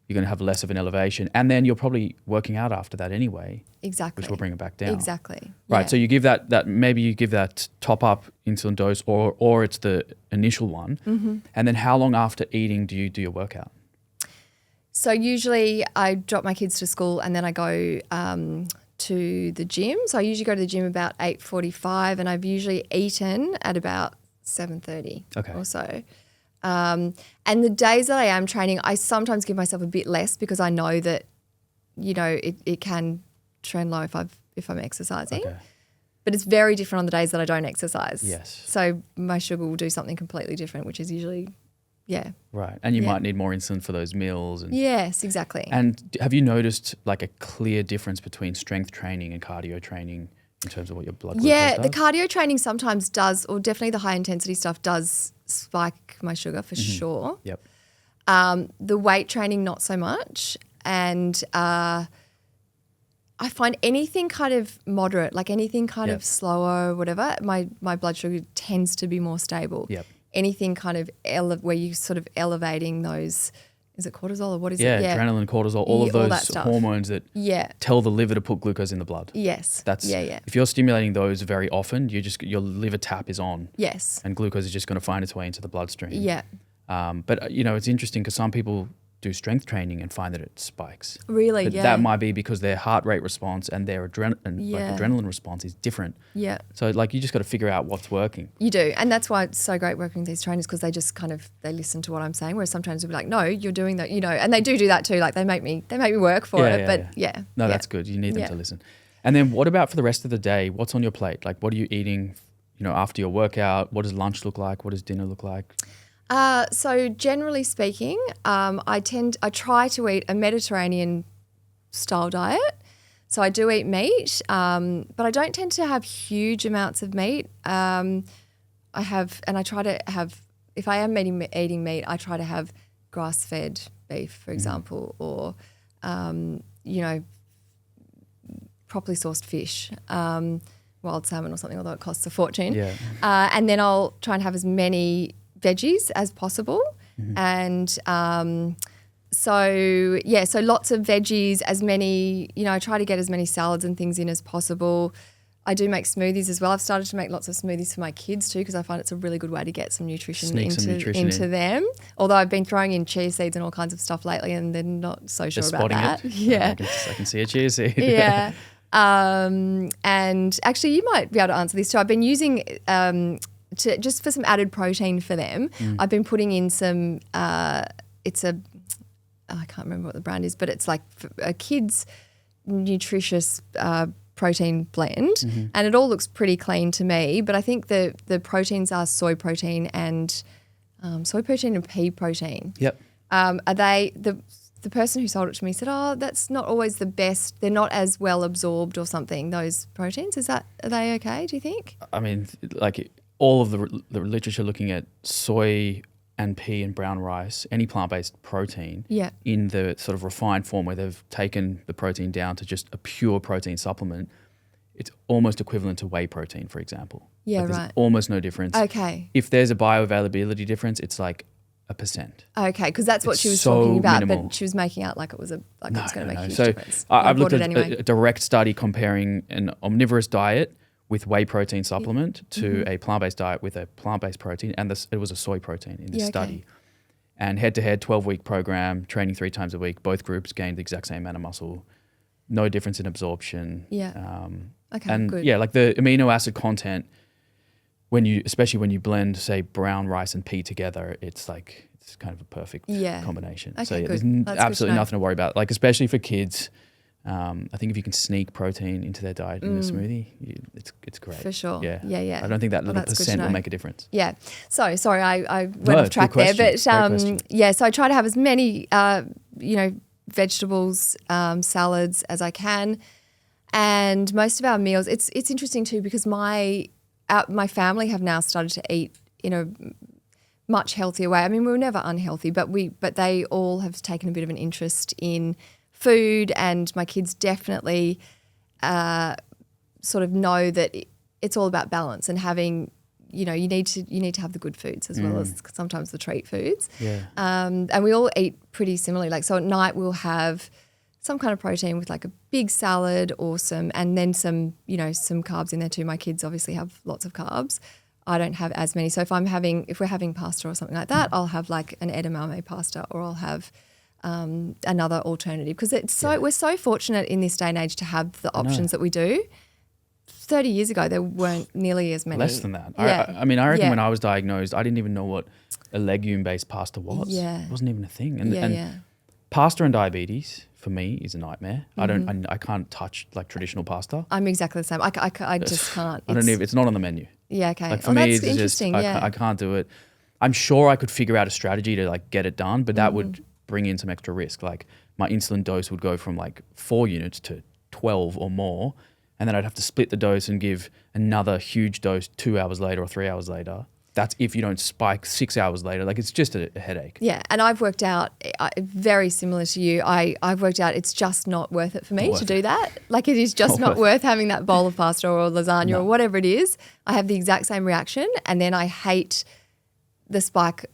you're going to have less of an elevation. And then you're probably working out after that anyway. Exactly. Which will bring it back down. Exactly. Right. Yeah. So you give that maybe you give that top up insulin dose or it's the initial one. Mm-hmm. And then how long after eating do you do your workout? So usually I drop my kids to school and then I go to the gym. So I usually go to the gym about 8:45 and I've usually eaten at about 7:30 or so. And the days that I am training, I sometimes give myself a bit less because I know that, it can trend low if I'm exercising. Okay. But it's very different on the days that I don't exercise. Yes. So my sugar will do something completely different, which is usually, Right. And you might need more insulin for those meals. And yes, exactly. And have you noticed like a clear difference between strength training and cardio training in terms of what your blood glucose does? The cardio training sometimes does, or definitely the high intensity stuff does spike my sugar for sure. Yep. The weight training, not so much. And I find anything kind of moderate, like anything kind of slower, whatever, my blood sugar tends to be more stable. Yep. Anything kind of where you sort of elevating those, is it cortisol or what is it? Yeah, adrenaline, cortisol, all of all that those stuff. hormones that tell the liver to put glucose in the blood. Yes. That's if you're stimulating those very often, your liver tap is on. Yes. And glucose is just going to find its way into the bloodstream. Yeah. But it's interesting because some people do strength training and find that it spikes. Really? But that might be because their heart rate response and their adrenaline response is different. Yeah. So you just got to figure out what's working. You do. And that's why it's so great working with these trainers because they just they listen to what I'm saying. Whereas sometimes they'll be like, no, you're doing that, and they do that too. Like they make me work for it. But No, that's good. You need them to listen. And then what about for the rest of the day? What's on your plate? Like what are you eating, after your workout? What does lunch look like? What does dinner look like? So generally speaking, I try to eat a Mediterranean style diet. So I do eat meat, but I don't tend to have huge amounts of meat. I try to have, if I am eating meat, I try to have grass-fed beef, for example, or, properly sourced fish, wild salmon or something, although it costs a fortune. Yeah. And then I'll try and have as many veggies as possible. And so lots of veggies, as many, I try to get as many salads and things in as possible. I do make smoothies as well. I've started to make lots of smoothies for my kids too because I find it's a really good way to get some nutrition into them. Although I've been throwing in chia seeds and all kinds of stuff lately and they're not so sure about that. Yeah. I can see a chia seed. Yeah. And actually you might be able to answer this too. I've been using just for some added protein for them, I've been putting in some, I can't remember what the brand is, but it's like a kid's nutritious protein blend and it all looks pretty clean to me, but I think the proteins are soy protein and pea protein. Yep. Are they, the person who sold it to me said, that's not always the best. They're not as well absorbed or something, those proteins. Are they okay, do you think? I mean, all of the literature looking at soy and pea and brown rice, any plant-based protein, in the sort of refined form where they've taken the protein down to just a pure protein supplement, it's almost equivalent to whey protein, for example. Yeah, there's right. almost no difference. Okay. If there's a bioavailability difference, it's like 1%. Okay, because that's what she was so talking about, minimal. but she was making out like it was it was going to make a huge So difference. I've looked at anyway. a direct study comparing an omnivorous diet with whey protein supplement to a plant-based diet with a plant-based protein, and it was a soy protein in this study. And head-to-head 12-week program, training 3 times a week, both groups gained the exact same amount of muscle, no difference in absorption. Yeah. And good. like the amino acid content, especially when you blend, say, brown rice and pea together, it's kind of a perfect combination. Okay, So good. there's That's absolutely good to know. nothing to worry about. Like especially for kids, I think if you can sneak protein into their diet in a smoothie, it's great. For sure. Yeah. Yeah. I don't think that little that's good to percent will know. make a difference. Yeah. So sorry, I went No, off track good there, question. but Great question. so I try to have as many vegetables, salads as I can. And most of our meals, it's interesting too because my family have now started to eat in a much healthier way. I mean, we were never unhealthy, but they all have taken a bit of an interest in food, and my kids definitely sort of know that it's all about balance and having, you need to have the good foods as well as sometimes the treat foods. Yeah. And we all eat pretty similarly. Like, so at night we'll have some kind of protein with like a big salad or and then some carbs in there too. My kids obviously have lots of carbs. I don't have as many. So if we're having pasta or something like that, I'll have like an edamame pasta, or I'll have another alternative, because we're so fortunate in this day and age to have the options that we do. 30 years ago, there weren't nearly as many. Less than that. Yeah. I reckon when I was diagnosed, I didn't even know what a legume-based pasta was. Yeah. It wasn't even a thing. And pasta and diabetes for me is a nightmare. I can't touch like traditional pasta. I'm exactly the same. I just can't. It's not on the menu. Yeah, okay. Like for me, that's it's interesting. just I can't do it. I'm sure I could figure out a strategy to like get it done, but that would bring in some extra risk. Like my insulin dose would go from like 4 units to 12 or more, and then I'd have to split the dose and give another huge dose 2 hours later or 3 hours later. That's if you don't spike 6 hours later. Like, it's just a headache. Yeah, and I've worked out, very similar to you, I've worked out it's just not worth it for me to do that. Like, it is just not worth having that bowl of pasta or lasagna or whatever it is. I have the exact same reaction, and then I hate the spike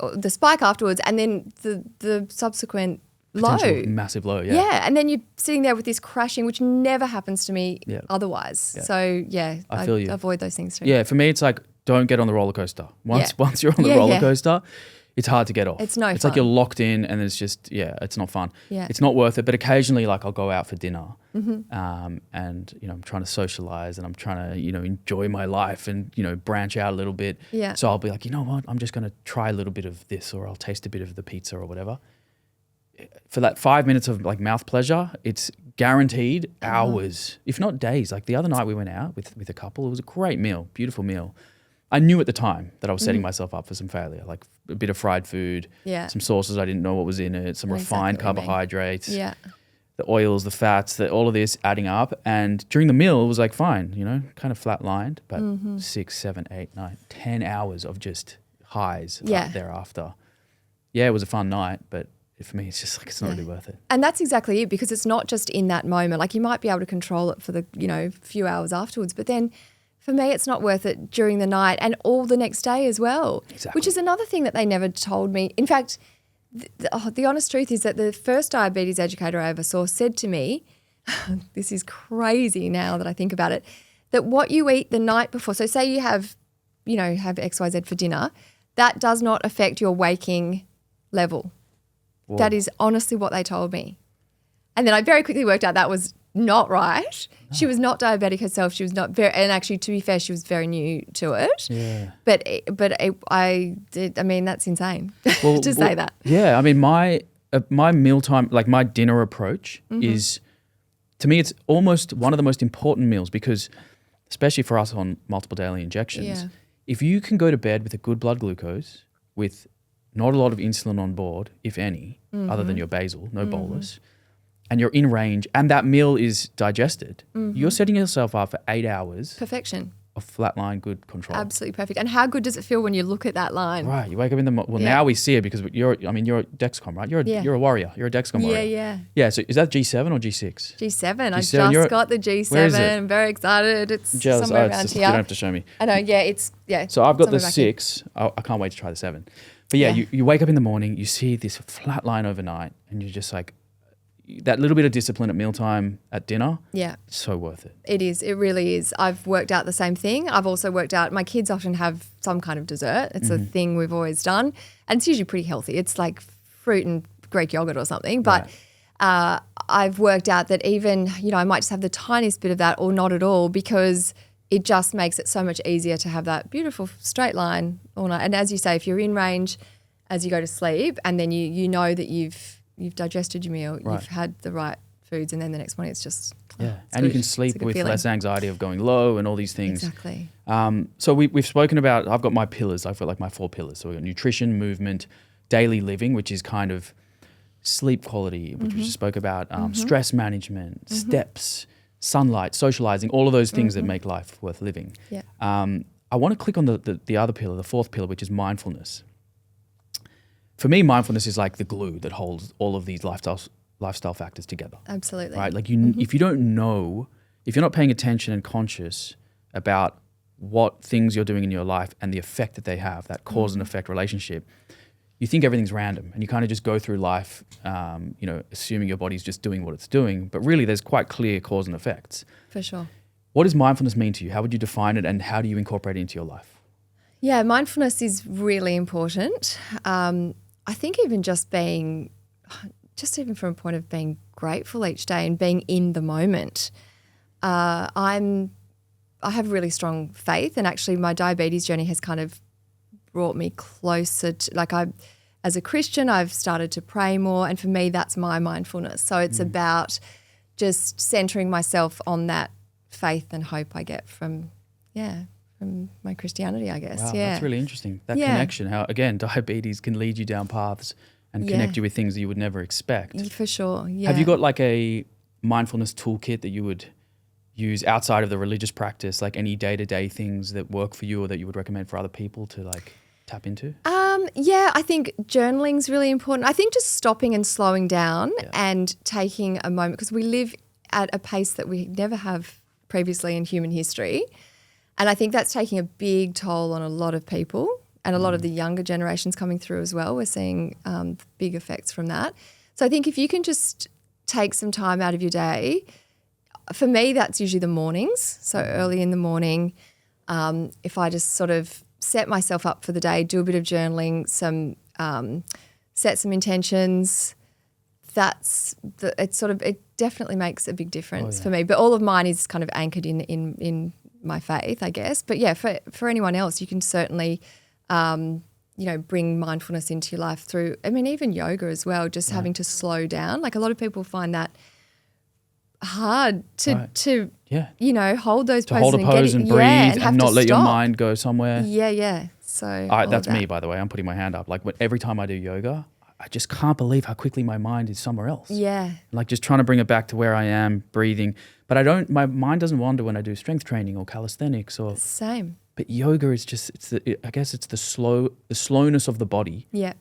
afterwards, and then the subsequent low. Massive low, yeah. Yeah, and then you're sitting there with this crashing, which never happens to me otherwise. Yeah. So, I feel you. Avoid those things too. Yeah, for me, it's like, don't get on the roller coaster. Once you're on the roller coaster, it's hard to get off. It's fun. Like you're locked in, and it's just, it's not fun. Yeah. It's not worth it. But occasionally, like, I'll go out for dinner, and I'm trying to socialize, and I'm trying to enjoy my life, and branch out a little bit. Yeah. So I'll be like, you know what? I'm just going to try a little bit of this, or I'll taste a bit of the pizza or whatever. For that 5 minutes of like mouth pleasure, it's guaranteed hours, if not days. Like the other night we went out with a couple. It was a great meal, beautiful meal. I knew at the time that I was setting myself up for some failure, like a bit of fried food, some sauces I didn't know what was in it, some refined carbohydrates, the oils, the fats, all of this adding up. And during the meal, it was like fine, kind of flatlined, but 6, 7, 8, 9, 10 hours of just highs thereafter. Yeah, it was a fun night, but for me, it's just like, it's not really worth it. And that's exactly it, because it's not just in that moment. Like, you might be able to control it for the, few hours afterwards, but then for me, it's not worth it during the night and all the next day as well. Exactly. Which is another thing that they never told me. In fact, the honest truth is that the first diabetes educator I ever saw said to me, this is crazy now that I think about it, that what you eat the night before, so say you have XYZ for dinner, that does not affect your waking level. Whoa. That is honestly what they told me. And then I very quickly worked out that was not right. No. She was not diabetic herself. She was not very, and actually, to be fair, she was very new to it. Yeah. But that's insane to say that. Yeah. I mean, my mealtime, like my dinner approach is, to me, it's almost one of the most important meals, because especially for us on multiple daily injections, if you can go to bed with a good blood glucose, with not a lot of insulin on board, if any, other than your basal, no bolus, and you're in range and that meal is digested, you're setting yourself up for 8 hours. Perfection. Of flatline, good control. Absolutely perfect. And how good does it feel when you look at that line? Right. You wake up in the morning. Now we see it because you're a Dexcom, right? You're a warrior. You're a Dexcom warrior. Yeah. Yeah. So is that G7 or G6? G7. I just got the G7. Where is it? I'm very excited. It's somewhere around here. You don't have to show me. I know. Yeah. So I've got the 6. I can't wait to try the 7. But you wake up in the morning, you see this flat line overnight, and you're just like, that little bit of discipline at mealtime, at dinner, so worth it. It is. It really is. I've worked out the same thing. I've also worked out, my kids often have some kind of dessert. It's a thing we've always done. And it's usually pretty healthy. It's like fruit and Greek yogurt or something. But I've worked out that even, I might just have the tiniest bit of that or not at all, because it just makes it so much easier to have that beautiful straight line all night. And as you say, if you're in range as you go to sleep, and then you know that you've digested your meal, you've had the right foods, and then the next morning it's just and good. You can sleep with less anxiety of going low and all these things. Exactly. So we've spoken about, I've got my pillars. I've got like my 4 pillars. So we've got nutrition, movement, daily living, which is kind of sleep quality, which we just spoke about, stress management, steps, sunlight, socializing, all of those things that make life worth living. Yeah. I want to click on the other pillar, the fourth pillar, which is mindfulness. For me, mindfulness is like the glue that holds all of these lifestyle factors together. Absolutely. Right? Like if you don't know, if you're not paying attention and conscious about what things you're doing in your life and the effect that they have, that cause and effect relationship, you think everything's random and you kind of just go through life, assuming your body's just doing what it's doing. But really, there's quite clear cause and effects. For sure. What does mindfulness mean to you? How would you define it and how do you incorporate it into your life? Yeah, mindfulness is really important. I think even even from a point of being grateful each day and being in the moment. I have really strong faith, and actually my diabetes journey has kind of brought me closer to, as a Christian, I've started to pray more, and for me that's my mindfulness. So it's about just centering myself on that faith and hope I get from my Christianity, I guess. Wow, yeah. That's really interesting. That connection, how, again, diabetes can lead you down paths and connect you with things that you would never expect. For sure, yeah. Have you got like a mindfulness toolkit that you would use outside of the religious practice, like any day-to-day things that work for you or that you would recommend for other people to like tap into? Yeah, I think journaling's really important. I think just stopping and slowing down and taking a moment, because we live at a pace that we never have previously in human history. And I think that's taking a big toll on a lot of people and a lot of the younger generations coming through as well. We're seeing big effects from that. So I think if you can just take some time out of your day, for me, that's usually the mornings. So early in the morning, if I just sort of set myself up for the day, do a bit of journaling, set some intentions, it definitely makes a big difference for me. But all of mine is kind of anchored in my faith, I guess. But yeah, for anyone else, you can certainly, bring mindfulness into your life through, even yoga as well, just having to slow down. Like a lot of people find that hard to hold those poses. Hold a pose and breathe and not let your mind go somewhere. Yeah. So that's me, by the way. I'm putting my hand up. Like every time I do yoga, I just can't believe how quickly my mind is somewhere else. Yeah. Like just trying to bring it back to where I am, breathing. But my mind doesn't wander when I do strength training or calisthenics or. Same. But yoga is just, I guess it's the slowness of the body. Yeah.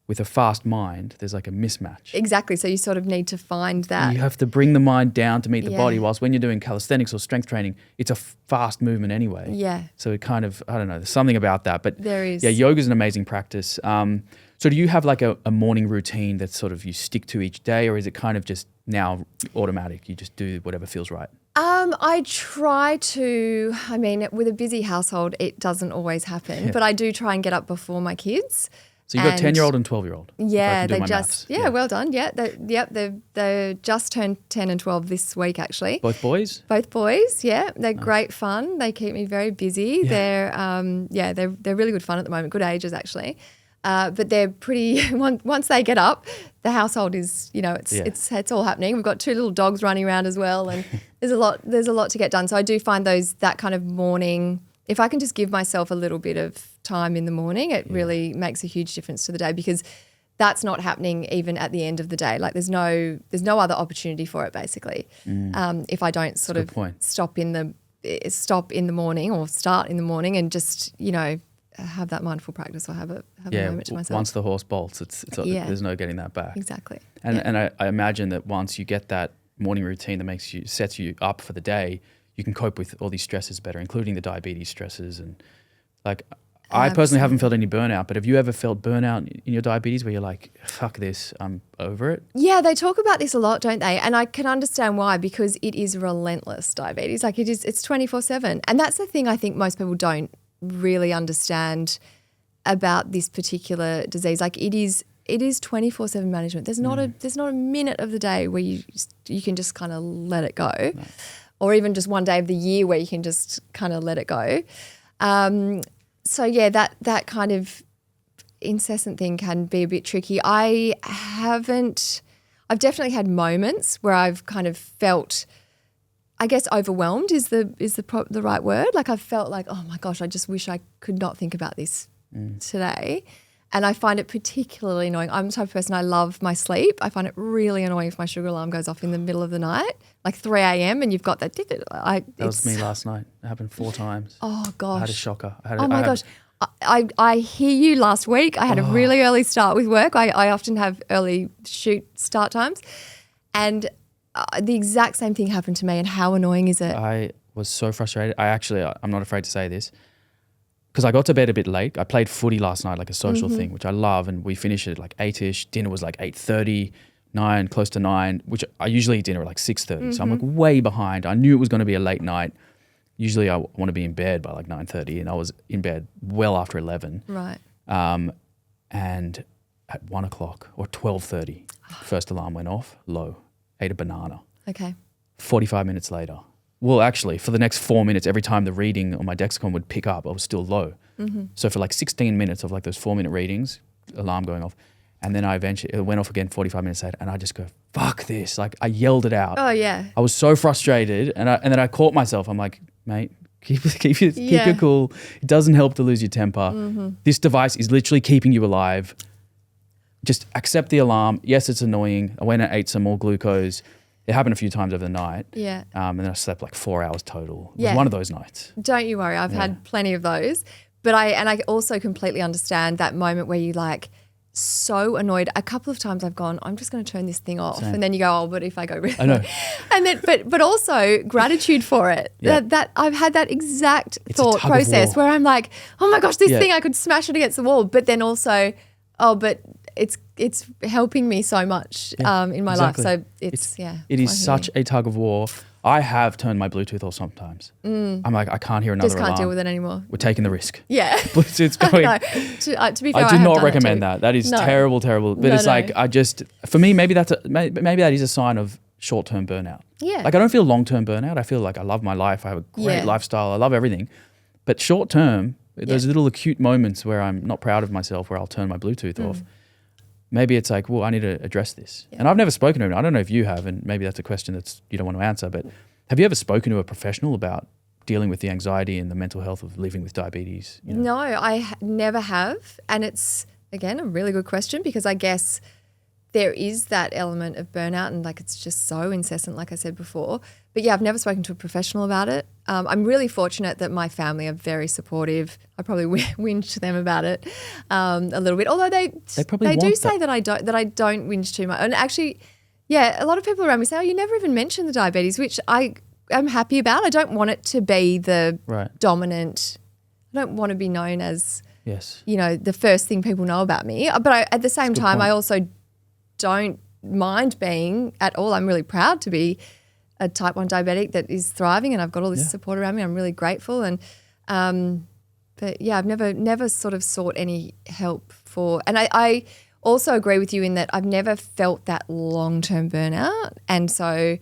With a fast mind, there's like a mismatch. Exactly. So you sort of need to find that. You have to bring the mind down to meet the body, whilst when you're doing calisthenics or strength training, it's a fast movement anyway. Yeah. So it kind of, I don't know, there's something about that. But there is. Yeah, yoga is an amazing practice. So do you have like a morning routine that sort of you stick to each day, or is it kind of just now automatic? You just do whatever feels right? I try to, with a busy household, it doesn't always happen, but I do try and get up before my kids. So you've got 10-year-old and 12-year-old. Yeah, they just, well done. Yeah, they just turned 10 and 12 this week actually. Both boys? Both boys, yeah. They're great fun. They keep me very busy. Yeah. They're really good fun at the moment, good ages actually. But they're pretty, once they get up, the household is, it's all happening. We've got 2 little dogs running around as well, and there's a lot to get done. So I do find that kind of morning, if I can just give myself a little bit of time in the morning, it really makes a huge difference to the day, because that's not happening even at the end of the day. Like there's no other opportunity for it basically. If I don't sort of stop in the morning or start in the morning and just, have that mindful practice or have a moment to myself. Once the horse bolts, there's no getting that back. Exactly. And I imagine that once you get that morning routine that sets you up for the day, you can cope with all these stresses better, including the diabetes stresses. And like, I personally haven't felt any burnout, but have you ever felt burnout in your diabetes where you're like, fuck this, I'm over it? Yeah, they talk about this a lot, don't they? And I can understand why, because it is relentless diabetes. Like it's 24/7. And that's the thing I think most people don't really understand about this particular disease. Like it is 24/7 management. There's not a minute of the day where you can just kind of let it go. No. Or even just one day of the year where you can just kind of let it go. So yeah, that kind of incessant thing can be a bit tricky. I've definitely had moments where I've kind of felt, I guess, overwhelmed is the right word. Like I've felt like, oh my gosh, I just wish I could not think about this today. And I find it particularly annoying. I'm the type of person, I love my sleep. I find it really annoying if my sugar alarm goes off in the middle of the night, like 3 a.m. and you've got that. That was me last night. It happened 4 times. Oh, gosh. I had a shocker. Oh, my gosh. I hear you last week. I had a really early start with work. I often have early shoot start times. And the exact same thing happened to me. And how annoying is it? I was so frustrated. I'm not afraid to say this, because I got to bed a bit late. I played footy last night, like a social thing, which I love. And we finished at like 8-ish. Dinner was like 8:30, 9, close to 9, which I usually eat dinner at like 6:30. So I'm like way behind. I knew it was going to be a late night. Usually I want to be in bed by like 9:30, and I was in bed well after 11. Right. And at 1 o'clock or 12:30, first alarm went off, low, ate a banana. Okay. 45 minutes later. Well, actually, for the next 4 minutes, every time the reading on my Dexcom would pick up, I was still low. So for like 16 minutes of like those 4-minute readings, alarm going off. And then it went off again 45 minutes later, and I just go, fuck this. Like, I yelled it out. Oh, yeah. I was so frustrated, and then I caught myself. I'm like, mate, keep it cool. It doesn't help to lose your temper. This device is literally keeping you alive. Just accept the alarm. Yes, it's annoying. I went and ate some more glucose. It happened a few times over the night. Yeah. And then I slept like 4 hours total. It Yeah. was one of those nights. Don't you worry. I've had plenty of those. But I also completely understand that moment where you like so annoyed. A couple of times I've gone, I'm just going to turn this thing off. Same. And then you go, oh, but if I go really. I know. And then, but also gratitude for it. Yeah. That I've had that exact It's a thought tug of process war. where I'm like, oh my gosh, this thing, I could smash it against the wall. But then also, but it's helping me so much in my life. So it is such a tug of war. I have turned my Bluetooth off sometimes. I'm like, I can't hear another just can't alarm. deal with it anymore. We're taking the risk. Yeah. Bluetooth's going. To be fair, I do have not done recommend it too. that. That is No. terrible. But it's like, for me, maybe that is a sign of short-term burnout. Yeah. Like, I don't feel long-term burnout. I feel like I love my life. I have a great lifestyle. I love everything. But short-term, those little acute moments where I'm not proud of myself, where I'll turn my Bluetooth off. Maybe it's like, well, I need to address this. Yeah. And I've never spoken to him. I don't know if you have, and maybe that's a question that you don't want to answer, but have you ever spoken to a professional about dealing with the anxiety and the mental health of living with diabetes? You know? No, I never have. And it's, again, a really good question, because I guess there is that element of burnout and like it's just so incessant, like I said before. But yeah, I've never spoken to a professional about it. I'm really fortunate that my family are very supportive. I probably whinge to them about it a little bit, although they do say that I don't whinge too much. And actually, yeah, a lot of people around me say, oh, you never even mention the diabetes, which I am happy about. I don't want it to be the dominant. I don't want to be known as, the first thing people know about me. But at the same time, I also don't mind being at all. I'm really proud to be a type 1 diabetic that is thriving, and I've got all this support around me. I'm really grateful. And but yeah, I've never sort of sought any help for, and I also agree with you in that I've never felt that long-term burnout. And so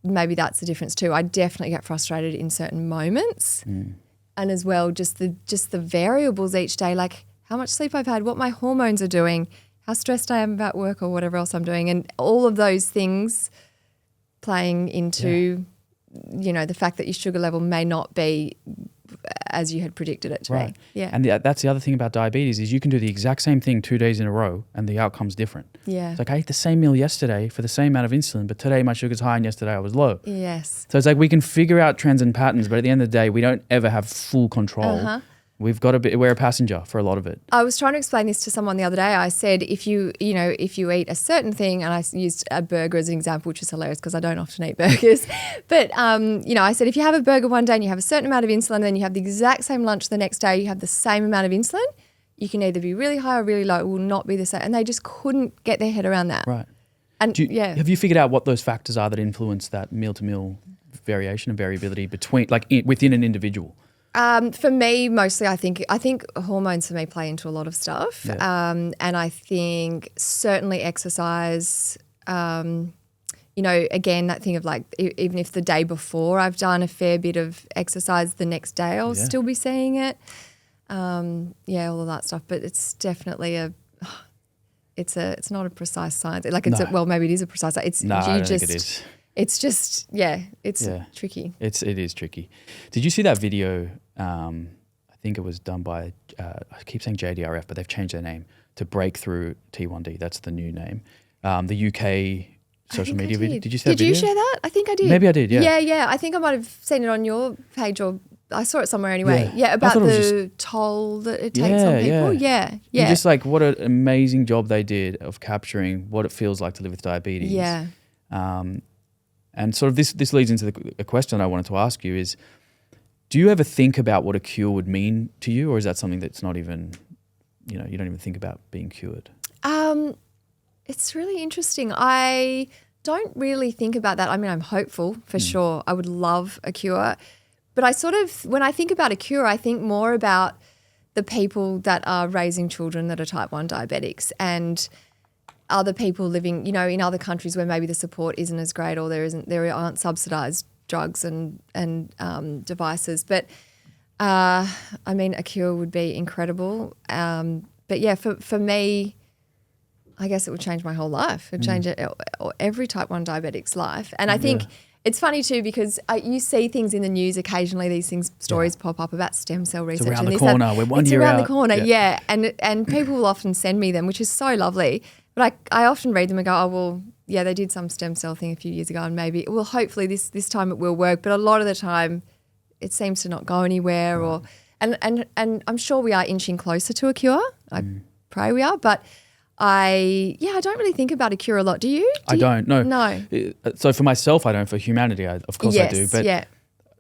maybe that's the difference too. I definitely get frustrated in certain moments. And as well, just the variables each day, like how much sleep I've had, what my hormones are doing, how stressed I am about work or whatever else I'm doing, and all of those things playing into, the fact that your sugar level may not be as you had predicted it to be. Yeah. And that's the other thing about diabetes is you can do the exact same thing 2 days in a row and the outcome's different. Yeah. It's like I ate the same meal yesterday for the same amount of insulin, but today my sugar's high and yesterday I was low. Yes. So it's like we can figure out trends and patterns, but at the end of the day, we don't ever have full control. We've got to we're a passenger for a lot of it. I was trying to explain this to someone the other day. I said, if you eat a certain thing, and I used a burger as an example, which is hilarious because I don't often eat burgers. But, I said, if you have a burger one day and you have a certain amount of insulin, and then you have the exact same lunch the next day, you have the same amount of insulin, you can either be really high or really low. It will not be the same. And they just couldn't get their head around that. Right. And have you figured out what those factors are that influence that meal-to-meal variation and variability within an individual? For me, mostly, I think hormones for me play into a lot of stuff. Yeah. And I think certainly exercise, again, that thing of like, even if the day before I've done a fair bit of exercise, the next day I'll still be seeing it. All of that stuff. But it's definitely it's not a precise science. Like maybe it is a precise science. I don't think it is. It's just, it's tricky. It is tricky. Did you see that video? I think it was done by, I keep saying JDRF, but they've changed their name to Breakthrough T1D. That's the new name. The UK social media video. Did you see that video? Did you share that? I think I did. Maybe I did, yeah. Yeah. I think I might have seen it on your page, or I saw it somewhere anyway. Yeah, about the toll that it takes on people. Yeah. And just like what an amazing job they did of capturing what it feels like to live with diabetes. Yeah. And sort of this leads into a question I wanted to ask you is, do you ever think about what a cure would mean to you, or is that something that's not even, you don't even think about being cured? It's really interesting. I don't really think about that. I mean, I'm hopeful for sure. I would love a cure. But I sort of, when I think about a cure, I think more about the people that are raising children that are type 1 diabetics and other people living, in other countries where maybe the support isn't as great, or there aren't subsidised drugs and devices. But I mean, a cure would be incredible. But yeah, for me, I guess it would change my whole life. It would change every type 1 diabetic's life. And I think it's funny too, because you see things in the news occasionally. These stories pop up about stem cell research. It's around the corner. We're 1 year out. It's around the corner, yeah. And people will often send me them, which is so lovely. But I often read them and go, oh, well, yeah, they did some stem cell thing a few years ago, and maybe, well, hopefully this time it will work. But a lot of the time it seems to not go anywhere. And I'm sure we are inching closer to a cure. I pray we are. But I don't really think about a cure a lot. Do you? I don't, no. No. So for myself, I don't. For humanity, of course I do. But yeah.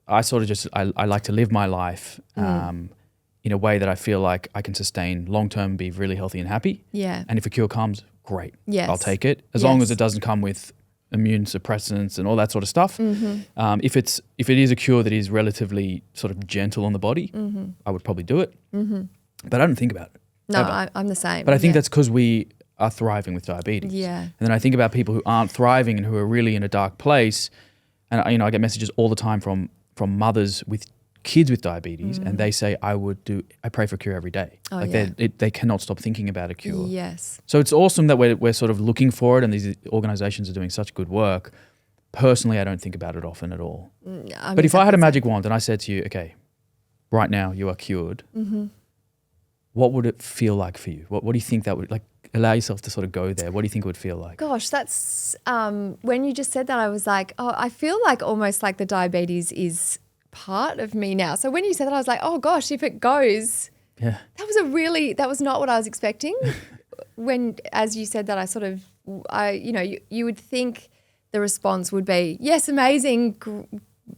I sort of just, I like to live my life in a way that I feel like I can sustain long-term, be really healthy and happy. Yeah. And if a cure comes, great. Yes. I'll take it. As long as it doesn't come with immune suppressants and all that sort of stuff. If it is a cure that is relatively sort of gentle on the body, I would probably do it. But I don't think about it. No, I'm the same. But I think that's because we are thriving with diabetes. Yeah. And then I think about people who aren't thriving and who are really in a dark place. And I get messages all the time from mothers with kids with diabetes, and they say, I pray for a cure every day. Oh, they cannot stop thinking about a cure. Yes. So it's awesome that we're sort of looking for it, and these organizations are doing such good work. Personally, I don't think about it often at all. But if I had a magic wand and I said to you, okay, right now you are cured, what would it feel like for you? What do you think that would, like, allow yourself to sort of go there? What do you think it would feel like? Gosh, that's, when you just said that, I was like, oh, I feel like almost like the diabetes is part of me now. So when you said that, I was like, oh gosh, if it goes, that was not what I was expecting. When, as you said that, you would think the response would be, yes, amazing.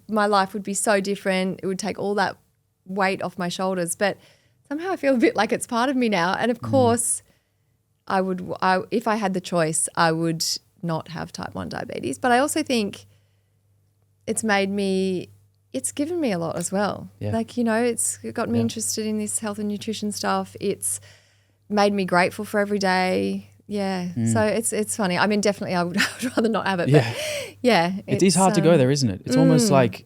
My life would be so different. It would take all that weight off my shoulders. But somehow I feel a bit like it's part of me now. And of course, if I had the choice, I would not have type 1 diabetes. But I also think it's given me a lot as well. Yeah. Like, it's got me interested in this health and nutrition stuff. It's made me grateful for every day. Yeah. So it's funny. I mean, definitely I would rather not have it. Yeah. But yeah. It is hard to go there, isn't it? It's almost like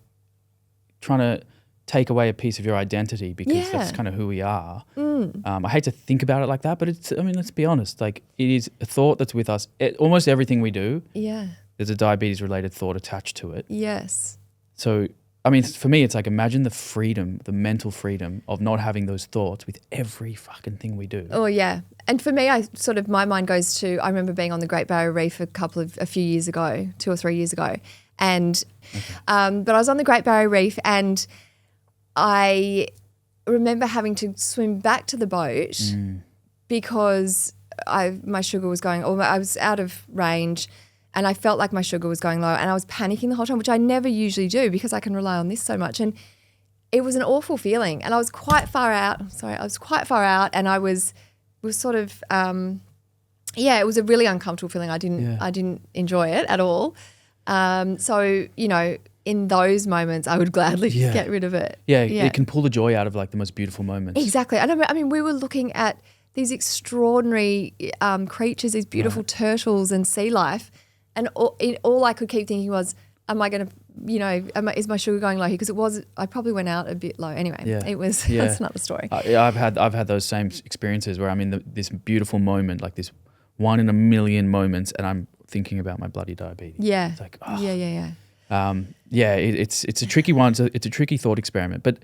trying to take away a piece of your identity, because that's kind of who we are. I hate to think about it like that, but let's be honest. Like, it is a thought that's with us. Almost everything we do, there's a diabetes related thought attached to it. Yes. So, I mean, for me, it's like, imagine the freedom, the mental freedom of not having those thoughts with every fucking thing we do. Oh, yeah. And for me, my mind goes to, I remember being on the Great Barrier Reef a few years ago, 2 or 3 years ago. And, but I was on the Great Barrier Reef, and I remember having to swim back to the boat because my sugar was going, or I was out of range, and I felt like my sugar was going low, and I was panicking the whole time, which I never usually do because I can rely on this so much. And it was an awful feeling, and I was quite far out. And I was sort of, it was a really uncomfortable feeling. I didn't enjoy it at all. So, in those moments, I would gladly get rid of it. Yeah, it can pull the joy out of like the most beautiful moments. Exactly. And I mean, we were looking at these extraordinary creatures, these beautiful turtles and sea life, and all I could keep thinking was, am I going to, is my sugar going low here? Because I probably went out a bit low. Anyway, that's another story. I've had those same experiences where I'm in this beautiful moment, like this 1 in a million moments, and I'm thinking about my bloody diabetes. Yeah. It's like, oh. Yeah. It's a tricky one. It's a tricky thought experiment. But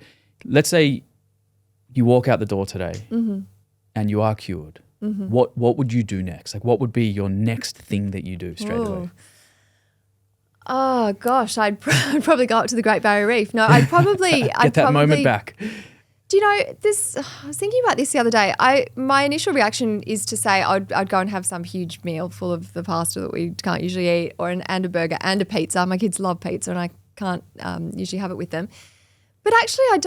let's say you walk out the door today and you are cured, what would you do next? Like, what would be your next thing that you do straight away? Oh gosh, I'd probably go up to the Great Barrier Reef. No, I'd probably Get that moment back. Do you know this? I was thinking about this the other day. My initial reaction is to say I'd go and have some huge meal full of the pasta that we can't usually eat, and a burger and a pizza. My kids love pizza, and I can't usually have it with them. But actually, I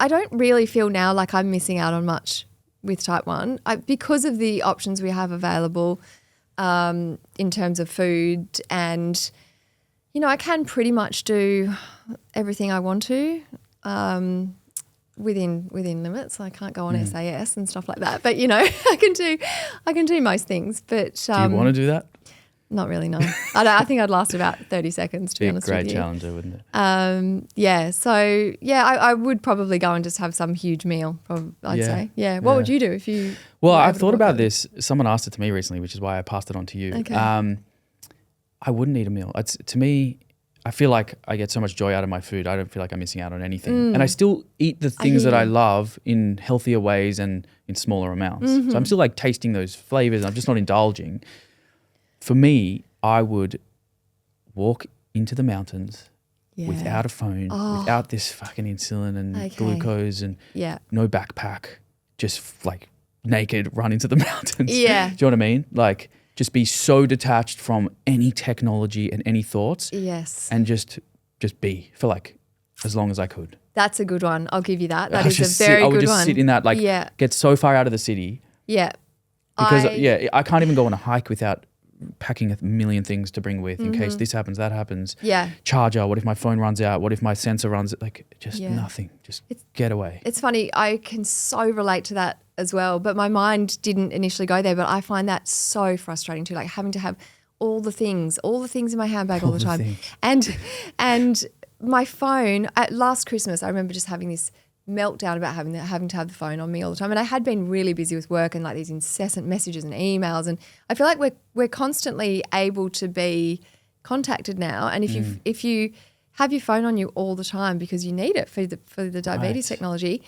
don't really feel now like I'm missing out on much with type 1 because of the options we have available in terms of food, and I can pretty much do everything I want to within limits. I can't go on SAS and stuff like that, but I can do most things. But do you want to do that? Not really, no. I think I'd last about 30 seconds, to be honest with you. Great challenger, wouldn't it? I would probably go and just have some huge meal, I'd say. Yeah. What would you do if you... Well, I've thought about this. Someone asked it to me recently, which is why I passed it on to you. Okay. I wouldn't eat a meal. To me, I feel like I get so much joy out of my food. I don't feel like I'm missing out on anything. And I still eat the things that I love in healthier ways and in smaller amounts. So I'm still like tasting those flavors. I'm just not indulging. For me, I would walk into the mountains without a phone, without this fucking insulin and glucose and no backpack, just like naked, run into the mountains. Yeah. Do you know what I mean? Like just be so detached from any technology and any thoughts. Yes. And just be for like as long as I could. That's a good one. I'll give you that. That is a very good one. I would just sit in that, get so far out of the city. Yeah. Because I can't even go on a hike without packing a million things to bring with in case this happens, that happens. Yeah. Charger, what if my phone runs out? What if my sensor runs? Nothing. Just get away. It's funny. I can so relate to that as well, but my mind didn't initially go there, but I find that so frustrating too, like having to have all the things in my handbag all the time. And my phone, at last Christmas, I remember just having this meltdown about having to have the phone on me all the time. And I had been really busy with work and like these incessant messages and emails. And I feel like we're constantly able to be contacted now. And if you have your phone on you all the time because you need it for the diabetes technology,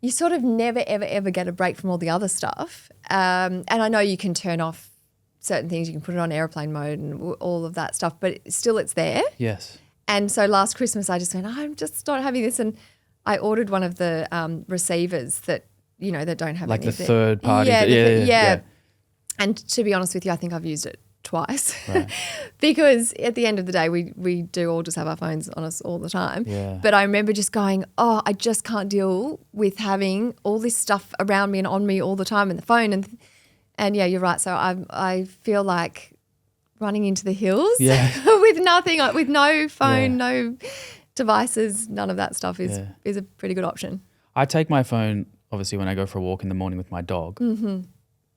you sort of never, ever, ever get a break from all the other stuff. And I know you can turn off certain things. You can put it on airplane mode and all of that stuff, but still it's there. Yes. And so last Christmas I just went, I'm just not having this. And I ordered one of the receivers that, that don't have like any the third party. Yeah. And to be honest with you, I think I've used it twice because at the end of the day, we do all just have our phones on us all the time. Yeah. But I remember just going, I just can't deal with having all this stuff around me and on me all the time and the phone. And yeah, you're right. So I feel like running into the hills with nothing, with no phone, no devices, none of that stuff is a pretty good option. I take my phone, obviously, when I go for a walk in the morning with my dog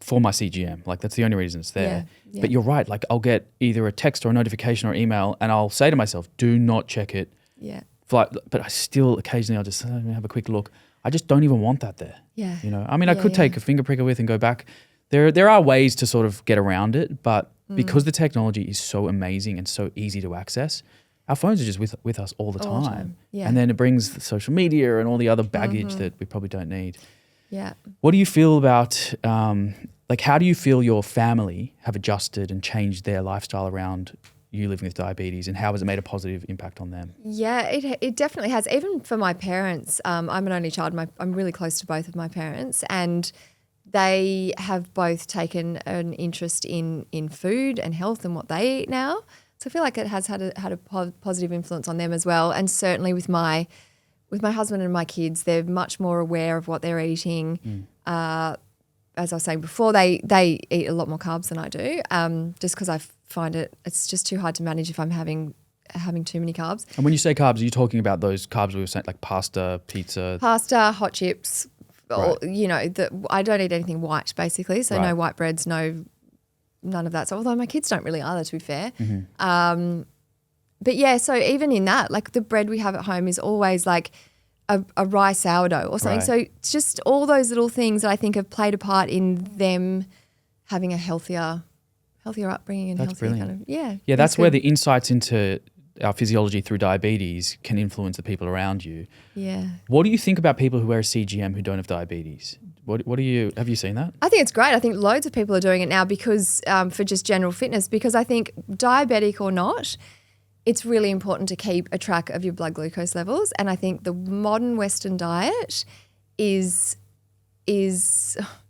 for my CGM. Like, that's the only reason it's there. Yeah. But you're right. Like, I'll get either a text or a notification or email and I'll say to myself, do not check it. Yeah. But I still occasionally I'll just have a quick look. I just don't even want that there. Yeah. I mean, I could take a finger pricker with and go back. There are ways to sort of get around it, but because the technology is so amazing and so easy to access, our phones are just with us all the time. Yeah. And then it brings the social media and all the other baggage that we probably don't need. Yeah. What do you feel about, how do you feel your family have adjusted and changed their lifestyle around you living with diabetes, and how has it made a positive impact on them? Yeah, it definitely has. Even for my parents, I'm an only child. I'm really close to both of my parents, and they have both taken an interest in food and health and what they eat now. So I feel like it has had a positive influence on them as well. And certainly with my husband and my kids, they're much more aware of what they're eating. As I was saying before, they eat a lot more carbs than I do, just because I find it's just too hard to manage if I'm having too many carbs. And when you say carbs, are you talking about those carbs we were saying, like pasta, pizza? Pasta, hot chips, or, I don't eat anything white basically, so no white breads, none of that. So although my kids don't really either, to be fair. But yeah, so even in that, like the bread we have at home is always like a rye sourdough or something. So it's just all those little things that I think have played a part in them having a healthier upbringing and that's healthier brilliant. kind of, Yeah, that's where the insights into our physiology through diabetes can influence the people around you. Yeah. What do you think about people who wear a CGM who don't have diabetes? What do you, have you seen that? I think it's great. I think loads of people are doing it now because for just general fitness, because I think diabetic or not, it's really important to keep a track of your blood glucose levels. And I think the modern Western diet is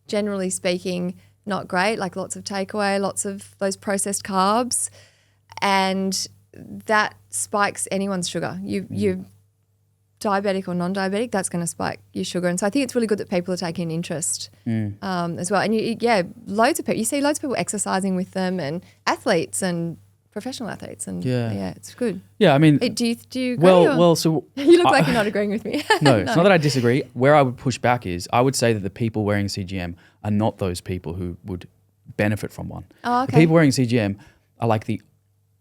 generally speaking not great, like lots of takeaway, lots of those processed carbs, and that spikes anyone's sugar. You're diabetic or non-diabetic, that's going to spike your sugar. And so I think it's really good that people are taking interest as well. And loads of people, you see loads of people exercising with them, and athletes and professional athletes, and it's good. Yeah, I mean, do you agree? So you look like you're not agreeing with me. No, it's not that I disagree. Where I would push back is I would say that the people wearing CGM are not those people who would benefit from one. Oh, okay. The people wearing CGM are like the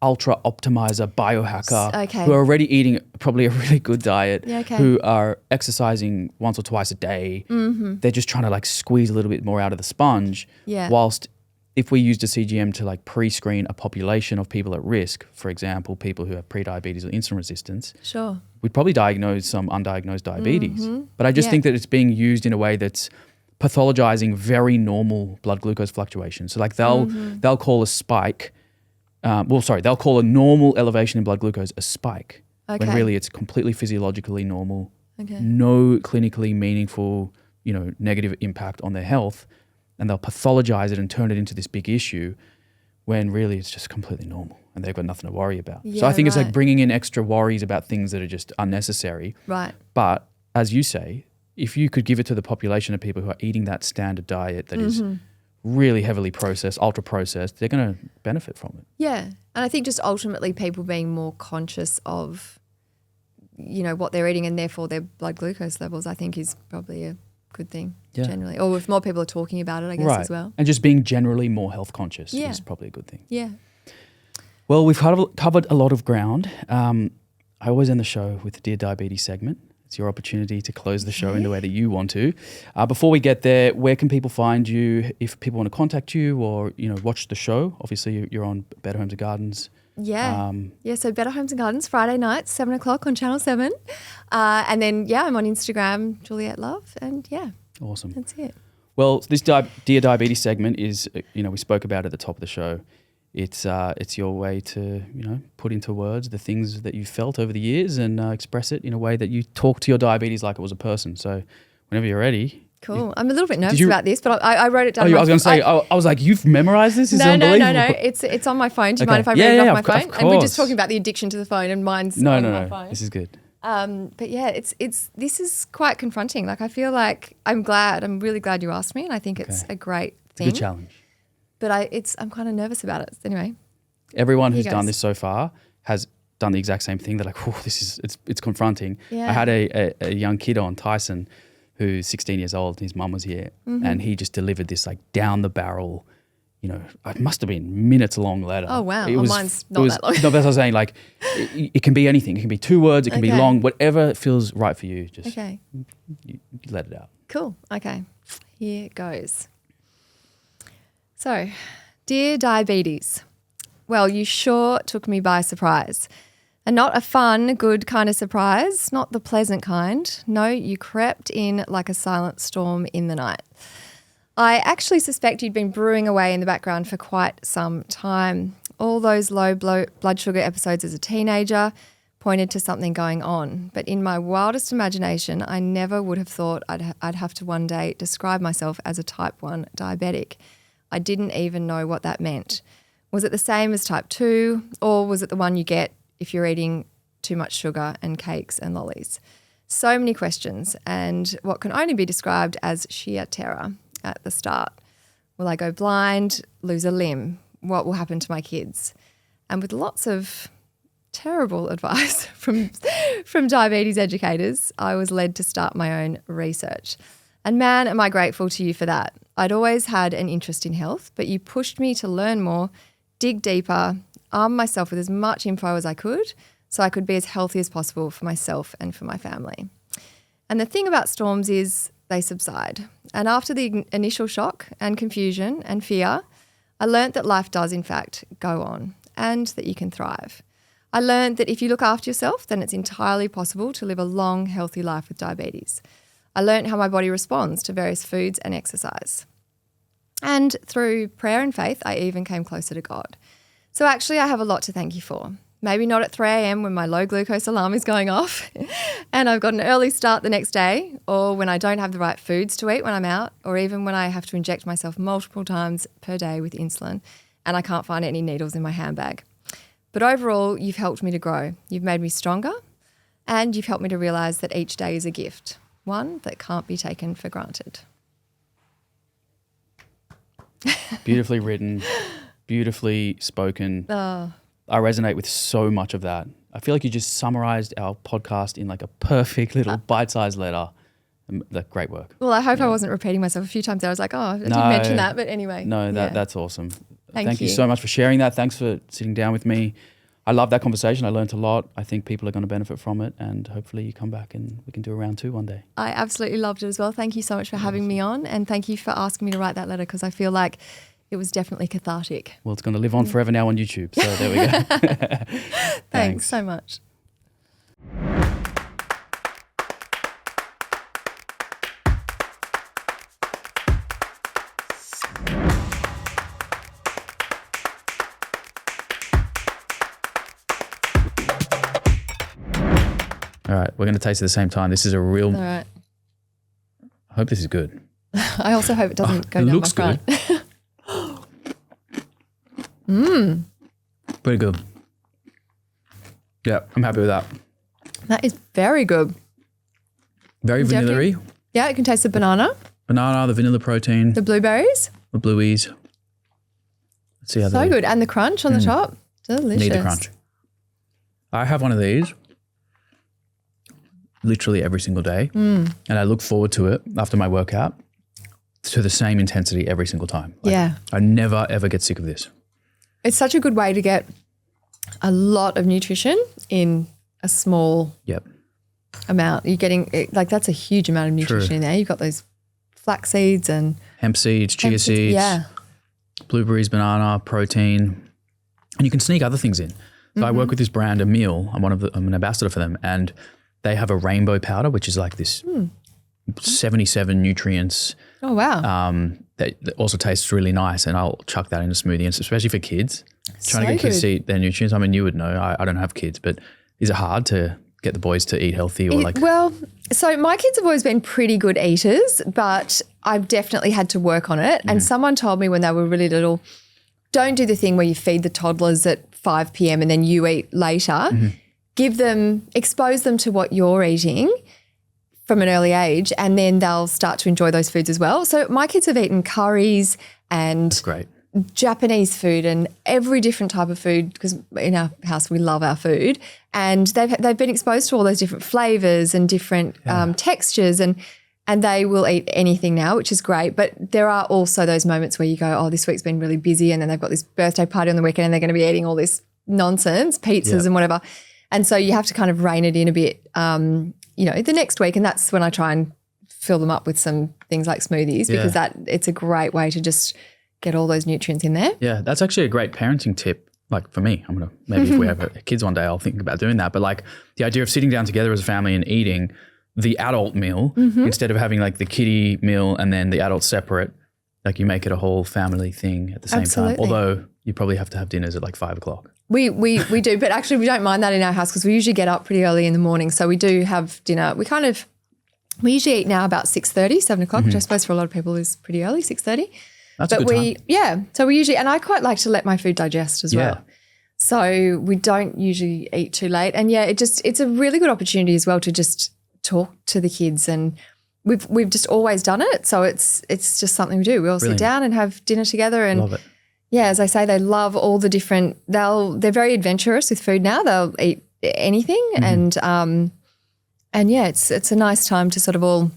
ultra optimizer biohacker Okay. who are already eating probably a really good diet, Yeah, okay. who are exercising once or twice a day. Mm-hmm. They're just trying to like squeeze a little bit more out of the sponge. Yeah. Whilst if we used a CGM to like pre-screen a population of people at risk, for example, people who have prediabetes or insulin resistance, Sure. we'd probably diagnose some undiagnosed diabetes. Mm-hmm. But I just Yeah. think that it's being used in a way that's pathologizing very normal blood glucose fluctuations. So like they'll call a spike, they'll call a normal elevation in blood glucose a spike, when Okay. really it's completely physiologically normal, Okay. no clinically meaningful, negative impact on their health. And they'll pathologize it and turn it into this big issue when really it's just completely normal and they've got nothing to worry about. So Yeah, I think it's like right. bringing in extra worries about things that are just unnecessary. Right. But as you say, if you could give it to the population of people who are eating that standard diet that is really heavily processed, ultra processed, they're going to benefit from it. Yeah. And I think just ultimately people being more conscious of, what they're eating and therefore their blood glucose levels, I think is probably a good thing generally. Or if more people are talking about it, I guess, as well. And just being generally more health conscious Yeah. is probably a good thing. Yeah. Well, we've covered a lot of ground. I always end the show with the Dear Diabetes segment. It's your opportunity to close the show in the way that you want to. Before we get there, where can people find you if people want to contact you or, watch the show? Obviously, you're on Better Homes and Gardens. Yeah. So Better Homes and Gardens, Friday nights, 7 o'clock on Channel 7. And then, I'm on Instagram, Juliet Love. And Awesome. that's it. Well, this Dear Diabetes segment is, we spoke about at the top of the show. It's your way to, put into words the things that you felt over the years and express it in a way that you talk to your diabetes like it was a person. So whenever you're ready. Cool. I'm a little bit nervous about this, but I wrote it down. I was going to say, I was like, you've memorized this? This is unbelievable. No. It's on my phone. Do you Okay. mind if I read it off my phone? Of And we're just course. talking about the addiction to the phone, and mine's on my phone. This is good. But yeah, this is quite confronting. Like I feel like I'm really glad you asked me, and I think it's a great thing. It's a good challenge. But I'm kind of nervous about it. Anyway. Everyone who's Here done goes. this so far has done the exact same thing. They're like, oh, it's confronting. Yeah. I had a young kid on, Tyson, who's 16 years old, and his mum was here, and he just delivered this like down the barrel, it must have been minutes long letter. Oh wow, mine's that long. No, that's what I was saying. Like, it can be anything. It can be 2 words. It can be Okay. long. Whatever feels right for you, just you let it out. Cool. Okay. Here goes. So, dear diabetes, well, you sure took me by surprise. And not a fun, good kind of surprise, not the pleasant kind. No, you crept in like a silent storm in the night. I actually suspect you'd been brewing away in the background for quite some time. All those low blood sugar episodes as a teenager pointed to something going on. But in my wildest imagination, I never would have thought I'd have to one day describe myself as a type 1 diabetic. I didn't even know what that meant. Was it the same as type 2, or was it the one you get if you're eating too much sugar and cakes and lollies? So many questions, and what can only be described as sheer terror at the start. Will I go blind, lose a limb? What will happen to my kids? And with lots of terrible advice from diabetes educators, I was led to start my own research. And man, am I grateful to you for that. I'd always had an interest in health, but you pushed me to learn more, dig deeper, arm myself with as much info as I could so I could be as healthy as possible for myself and for my family. And the thing about storms is they subside. And after the initial shock and confusion and fear, I learnt that life does in fact go on and that you can thrive. I learned that if you look after yourself, then it's entirely possible to live a long, healthy life with diabetes. I learned how my body responds to various foods and exercise. And through prayer and faith, I even came closer to God. So actually, I have a lot to thank you for. Maybe not at 3 a.m. when my low glucose alarm is going off and I've got an early start the next day, or when I don't have the right foods to eat when I'm out, or even when I have to inject myself multiple times per day with insulin and I can't find any needles in my handbag. But overall, you've helped me to grow. You've made me stronger and you've helped me to realise that each day is a gift, one that can't be taken for granted. Beautifully written, beautifully spoken. Oh. I resonate with so much of that. I feel like you just summarized our podcast in like a perfect little bite-sized letter. Great work. Well, I hope I wasn't repeating myself a few times there. I was like, I didn't mention that, but anyway. No, that's awesome. Thank you so much for sharing that. Thanks for sitting down with me. I love that conversation. I learned a lot. I think people are going to benefit from it, and hopefully you come back and we can do a round 2 one day. I absolutely loved it as well. Thank you so much for having me on, and thank you for asking me to write that letter, because I feel like it was definitely cathartic. Well, it's going to live on forever now on YouTube. So there we go. Thanks so much. All right, we're going to taste it at the same time. This is a real... All right. I hope this is good. I also hope it doesn't go down looks my front. Good. Pretty good. Yeah, I'm happy with that. That is very good. Very vanilla-y. Yeah, you can taste the banana, Banana, the vanilla protein, the blueberries. the blueies. Let's see how So good. And the crunch on the top. Delicious. Need the crunch. I have one of these literally every single day, and I look forward to it after my workout to the same intensity every single time. Yeah. I never, ever get sick of this. It's such a good way to get a lot of nutrition in a small amount. You're getting, that's a huge amount of nutrition in there. You've got those flax seeds and hemp seeds, chia seeds, blueberries, banana, protein, and you can sneak other things in. So I work with this brand, a meal. I'm an ambassador for them, and they have a rainbow powder, which is like this 77 nutrients. Oh, wow. That also tastes really nice, and I'll chuck that in a smoothie, and especially for kids. Trying to get kids to eat their nutrients. I mean, you would know, I don't have kids, but is it hard to get the boys to eat healthy or like? Well, so my kids have always been pretty good eaters, but I've definitely had to work on it. And someone told me when they were really little, don't do the thing where you feed the toddlers at 5 p.m. and then you eat later. Expose them to what you're eating from an early age, and then they'll start to enjoy those foods as well. So my kids have eaten curries and That's great. Japanese food and every different type of food, because in our house we love our food, and they've been exposed to all those different flavors and different textures, and they will eat anything now, which is great. But there are also those moments where you go, oh, this week's been really busy, and then they've got this birthday party on the weekend and they're going to be eating all this nonsense, pizzas and whatever. And so you have to kind of rein it in a bit, the next week. And that's when I try and fill them up with some things like smoothies, because it's a great way to just get all those nutrients in there. Yeah, that's actually a great parenting tip. Like for me, I'm going to, maybe if we have kids one day, I'll think about doing that. But like the idea of sitting down together as a family and eating the adult meal instead of having like the kiddie meal and then the adult separate, like you make it a whole family thing at the same time. Although you probably have to have dinners at like 5 o'clock. We do, but actually we don't mind that in our house, because we usually get up pretty early in the morning. So we do have dinner. We usually eat now about 6:30, 7 o'clock, which I suppose for a lot of people is pretty early, 6:30. That's a good time. So we usually, and I quite like to let my food digest as well. So we don't usually eat too late. And it's a really good opportunity as well to just talk to the kids, and we've just always done it. So it's just something we do. We all sit down and have dinner together, and love it. Yeah, as I say, they love all the different, they're very adventurous with food now. They'll eat anything. And it's a nice time to sort of all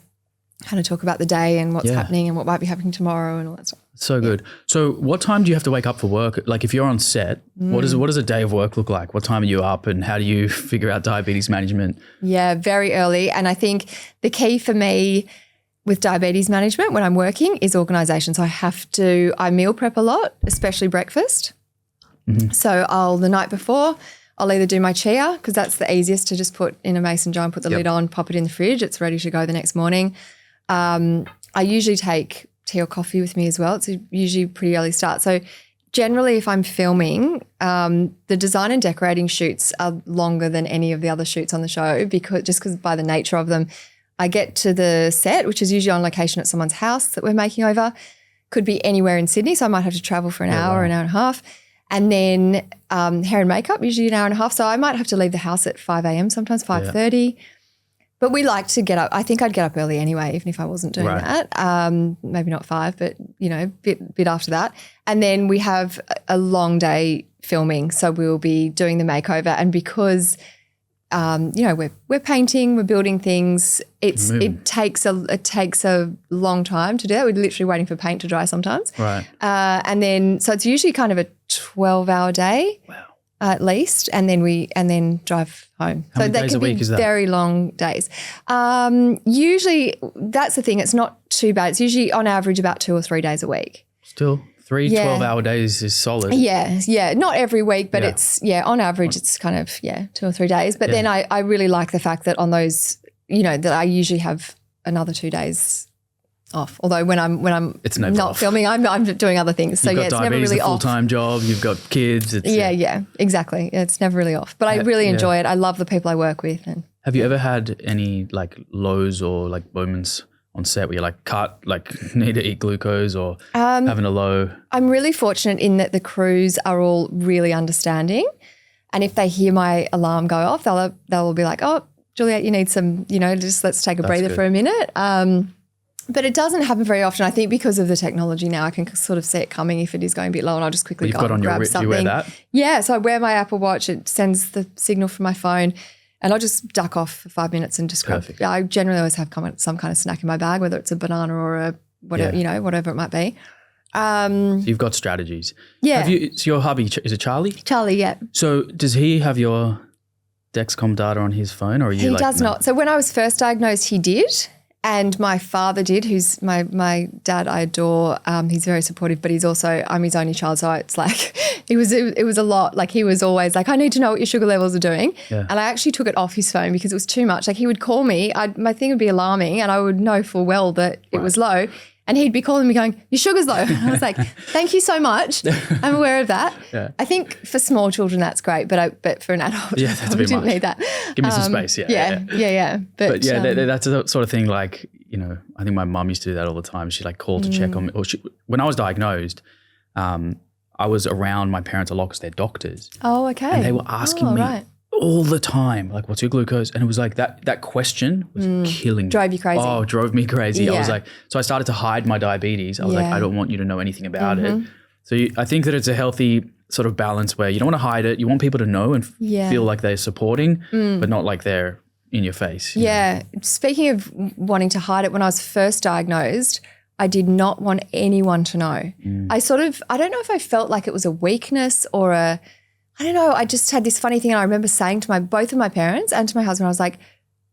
kind of talk about the day and what's happening and what might be happening tomorrow and all that stuff. So good. So what time do you have to wake up for work? Like if you're on set, what does a day of work look like? What time are you up, and how do you figure out diabetes management? Yeah, very early. And I think the key for me with diabetes management when I'm working is organisation. So I meal prep a lot, especially breakfast. So the night before, I'll either do my chia because that's the easiest to just put in a mason jar and put the lid on, pop it in the fridge. It's ready to go the next morning. I usually take tea or coffee with me as well. It's usually a pretty early start. So generally if I'm filming, the design and decorating shoots are longer than any of the other shoots on the show because by the nature of them, I get to the set, which is usually on location at someone's house that we're making over. Could be anywhere in Sydney, so I might have to travel for an hour and a half. And then hair and makeup, usually an hour and a half. So I might have to leave the house at 5 a.m. sometimes, 5:30. But we like to get up. I think I'd get up early anyway, even if I wasn't doing that. Maybe not 5, but, bit after that. And then we have a long day filming. So we'll be doing the makeover. And because, we're painting, we're building things, it takes a long time to do that. We're literally waiting for paint to dry sometimes. Right. And then, so it's usually kind of a 12-hour day. Wow. At least, and then drive home. How many days a week is that? Very long days. Usually, that's the thing. It's not too bad. It's usually on average about 2 or 3 days a week. Still, 3 12-hour days is solid. Yeah. Not every week, but it's on average it's kind of 2 or 3 days. But then I really like the fact that on those, that I usually have another 2 days off. Although when I'm not filming, I'm doing other things. So it's never really off. Full-time job. You've got kids. Exactly. It's never really off. But I really enjoy it. I love the people I work with. And have you ever had any like lows or like moments on set where you're like need to eat glucose or having a low? I'm really fortunate in that the crews are all really understanding, and if they hear my alarm go off, they'll be like, "Oh, Juliet, you need some. Just let's take a breather for a minute." But it doesn't happen very often. I think because of the technology now, I can sort of see it coming if it is going a bit low, and I'll just quickly go and grab something. You wear that? Yeah, so I wear my Apple Watch. It sends the signal from my phone, and I'll just duck off for 5 minutes and just grab. I generally always have some kind of snack in my bag, whether it's a banana or a whatever, whatever it might be. So you've got strategies. Yeah. So your hubby, is it Charlie? Charlie, yeah. So does he have your Dexcom data on his phone, or are you? He does not. So when I was first diagnosed, he did. And my father did, who's my dad I adore. He's very supportive, but I'm his only child. So it's like, it was a lot. Like he was always like, I need to know what your sugar levels are doing. Yeah. And I actually took it off his phone because it was too much. Like he would call me, my thing would be alarming and I would know full well that it was low. And he'd be calling me going, your sugar's low. And I was like, thank you so much. I'm aware of that. Yeah. I think for small children that's great, but for an adult, I didn't need that. Give me some space. Yeah. But that's the sort of thing like, I think my mum used to do that all the time. She'd like call to check on me. Or when I was diagnosed, I was around my parents a lot because they're doctors. Oh, okay. And they were asking me all the time, like, what's your glucose? And it was like that question was killing me. Drove you crazy. Oh, drove me crazy. Yeah. I was like, so I started to hide my diabetes. I was like, I don't want you to know anything about it. So I think that it's a healthy sort of balance where you don't want to hide it. You want people to know and feel like they're supporting, but not like they're in your face. Yeah. Speaking of wanting to hide it, when I was first diagnosed, I did not want anyone to know. I don't know if I felt like it was a weakness or I don't know. I just had this funny thing, and I remember saying to both of my parents and to my husband, I was like,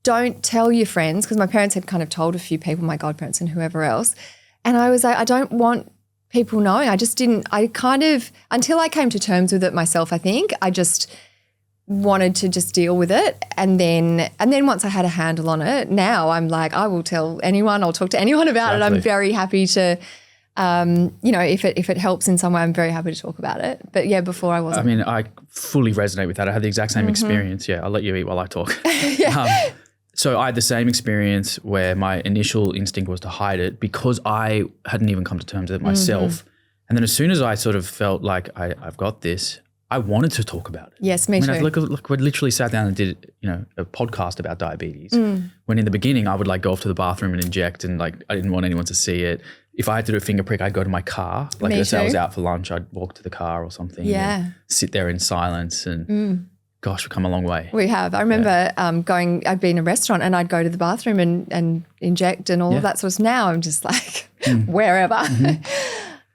don't tell your friends, because my parents had kind of told a few people, my godparents and whoever else. And I was like, I don't want people knowing. Until I came to terms with it myself, I think, I just wanted to just deal with it. And then once I had a handle on it, now I'm like, I will tell anyone, I'll talk to anyone about it. I'm very happy to if it helps in some way, I'm very happy to talk about it. But yeah, before I wasn't. I mean, I fully resonate with that. I had the exact same experience. Yeah, I'll let you eat while I talk. So I had the same experience where my initial instinct was to hide it because I hadn't even come to terms with it myself. And then as soon as I sort of felt like I've got this, I wanted to talk about it. Yes, me too. Look, we literally sat down and did, a podcast about diabetes. When in the beginning I would like go off to the bathroom and inject, and like I didn't want anyone to see it. If I had to do a finger prick, I'd go to my car. Like let's say I was out for lunch, I'd walk to the car or something. Yeah. And sit there in silence and gosh, we've come a long way. We have. I remember I'd be in a restaurant and I'd go to the bathroom and inject and all of that sort of stuff. Now I'm just like wherever.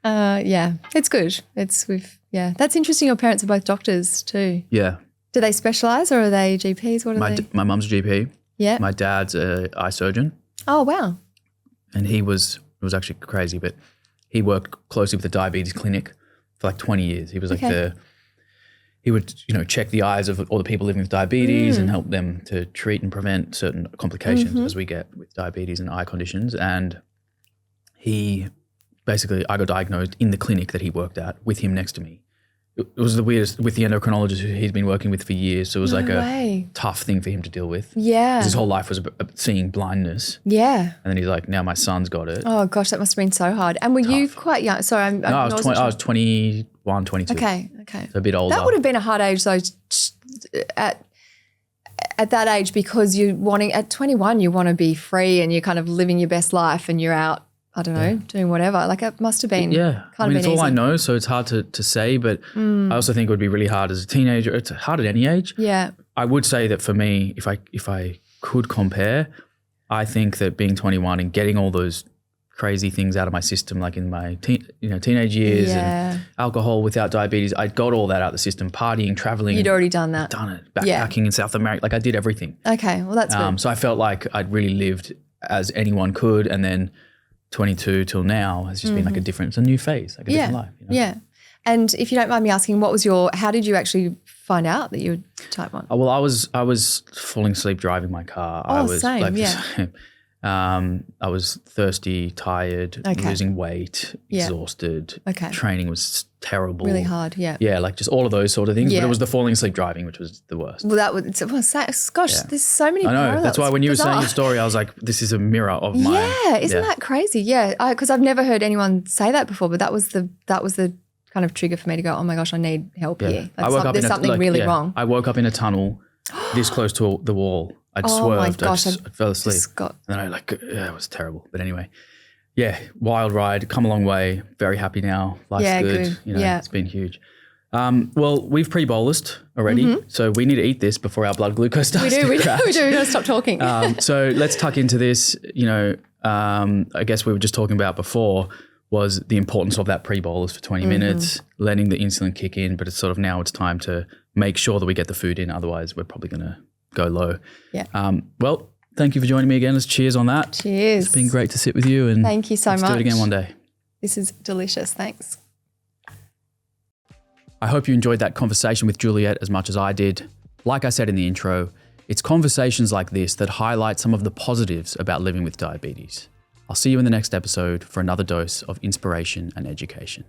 It's good. That's interesting. Your parents are both doctors too. Yeah. Do they specialise or are they GPs? What are they? My mum's a GP. Yeah. My dad's an eye surgeon. Oh, wow. And it was actually crazy, but he worked closely with the diabetes clinic for like 20 years. He was like he would, check the eyes of all the people living with diabetes and help them to treat and prevent certain complications as we get with diabetes and eye conditions. And I got diagnosed in the clinic that he worked at with him next to me. It was the weirdest with the endocrinologist who he's been working with for years. So it was a tough thing for him to deal with. Yeah. His whole life was seeing blindness. Yeah. And then he's like, now my son's got it. Oh gosh, that must have been so hard. And were you quite young? Sorry, I was 21, 22. Okay. So a bit older. That would have been a hard age though at that age, because at 21 you want to be free and you're kind of living your best life and you're out, I don't know, doing whatever. Like it must have been it's all I know, so it's hard to say, but I also think it would be really hard as a teenager. It's hard at any age. Yeah. I would say that for me, if I could compare, I think that being 21 and getting all those crazy things out of my system, like in my teenage years and alcohol without diabetes, I got all that out of the system, partying, traveling. You'd already done that. Done it. Backpacking in South America. Like I did everything. Okay, well that's good. So I felt like I'd really lived as anyone could, and then 22 till now has just been like it's a new phase, like a different life. Yeah. And if you don't mind me asking, how did you actually find out that you were type 1? Oh, well, I was falling asleep driving my car. Oh, I was same, yeah. I was thirsty, tired, losing weight, exhausted. Okay. Training was terrible. Really hard, yeah. Yeah, like just all of those sort of things. Yeah. But it was the falling asleep driving, which was the worst. Well, there's so many I know. parallels. That's why when you were saying Bizarre. your story, I was like, this is a mirror of mine. Yeah, isn't that crazy? Yeah, because I've never heard anyone say that before, but that was the kind of trigger for me to go, oh my gosh, I need help here. There's something really wrong. I woke up in a tunnel this close to the wall. I'd swerved. My gosh, I fell asleep. And then it was terrible. But anyway, wild ride, come a long way. Very happy now. Life's good. It's been huge. Well, we've pre-bolused already, so we need to eat this before our blood glucose starts to crash. We do. We got to stop talking. So let's tuck into this. I guess we were just talking about before was the importance of that pre-bolus for 20 minutes, letting the insulin kick in, but it's sort of now it's time to make sure that we get the food in. Otherwise, we're probably going to go low. Yeah. Well, thank you for joining me again. Let's cheers on that. Cheers. It's been great to sit with you. And thank you so much. Let's do it again one day. This is delicious. Thanks. I hope you enjoyed that conversation with Juliet as much as I did. Like I said in the intro, it's conversations like this that highlight some of the positives about living with diabetes. I'll see you in the next episode for another dose of inspiration and education.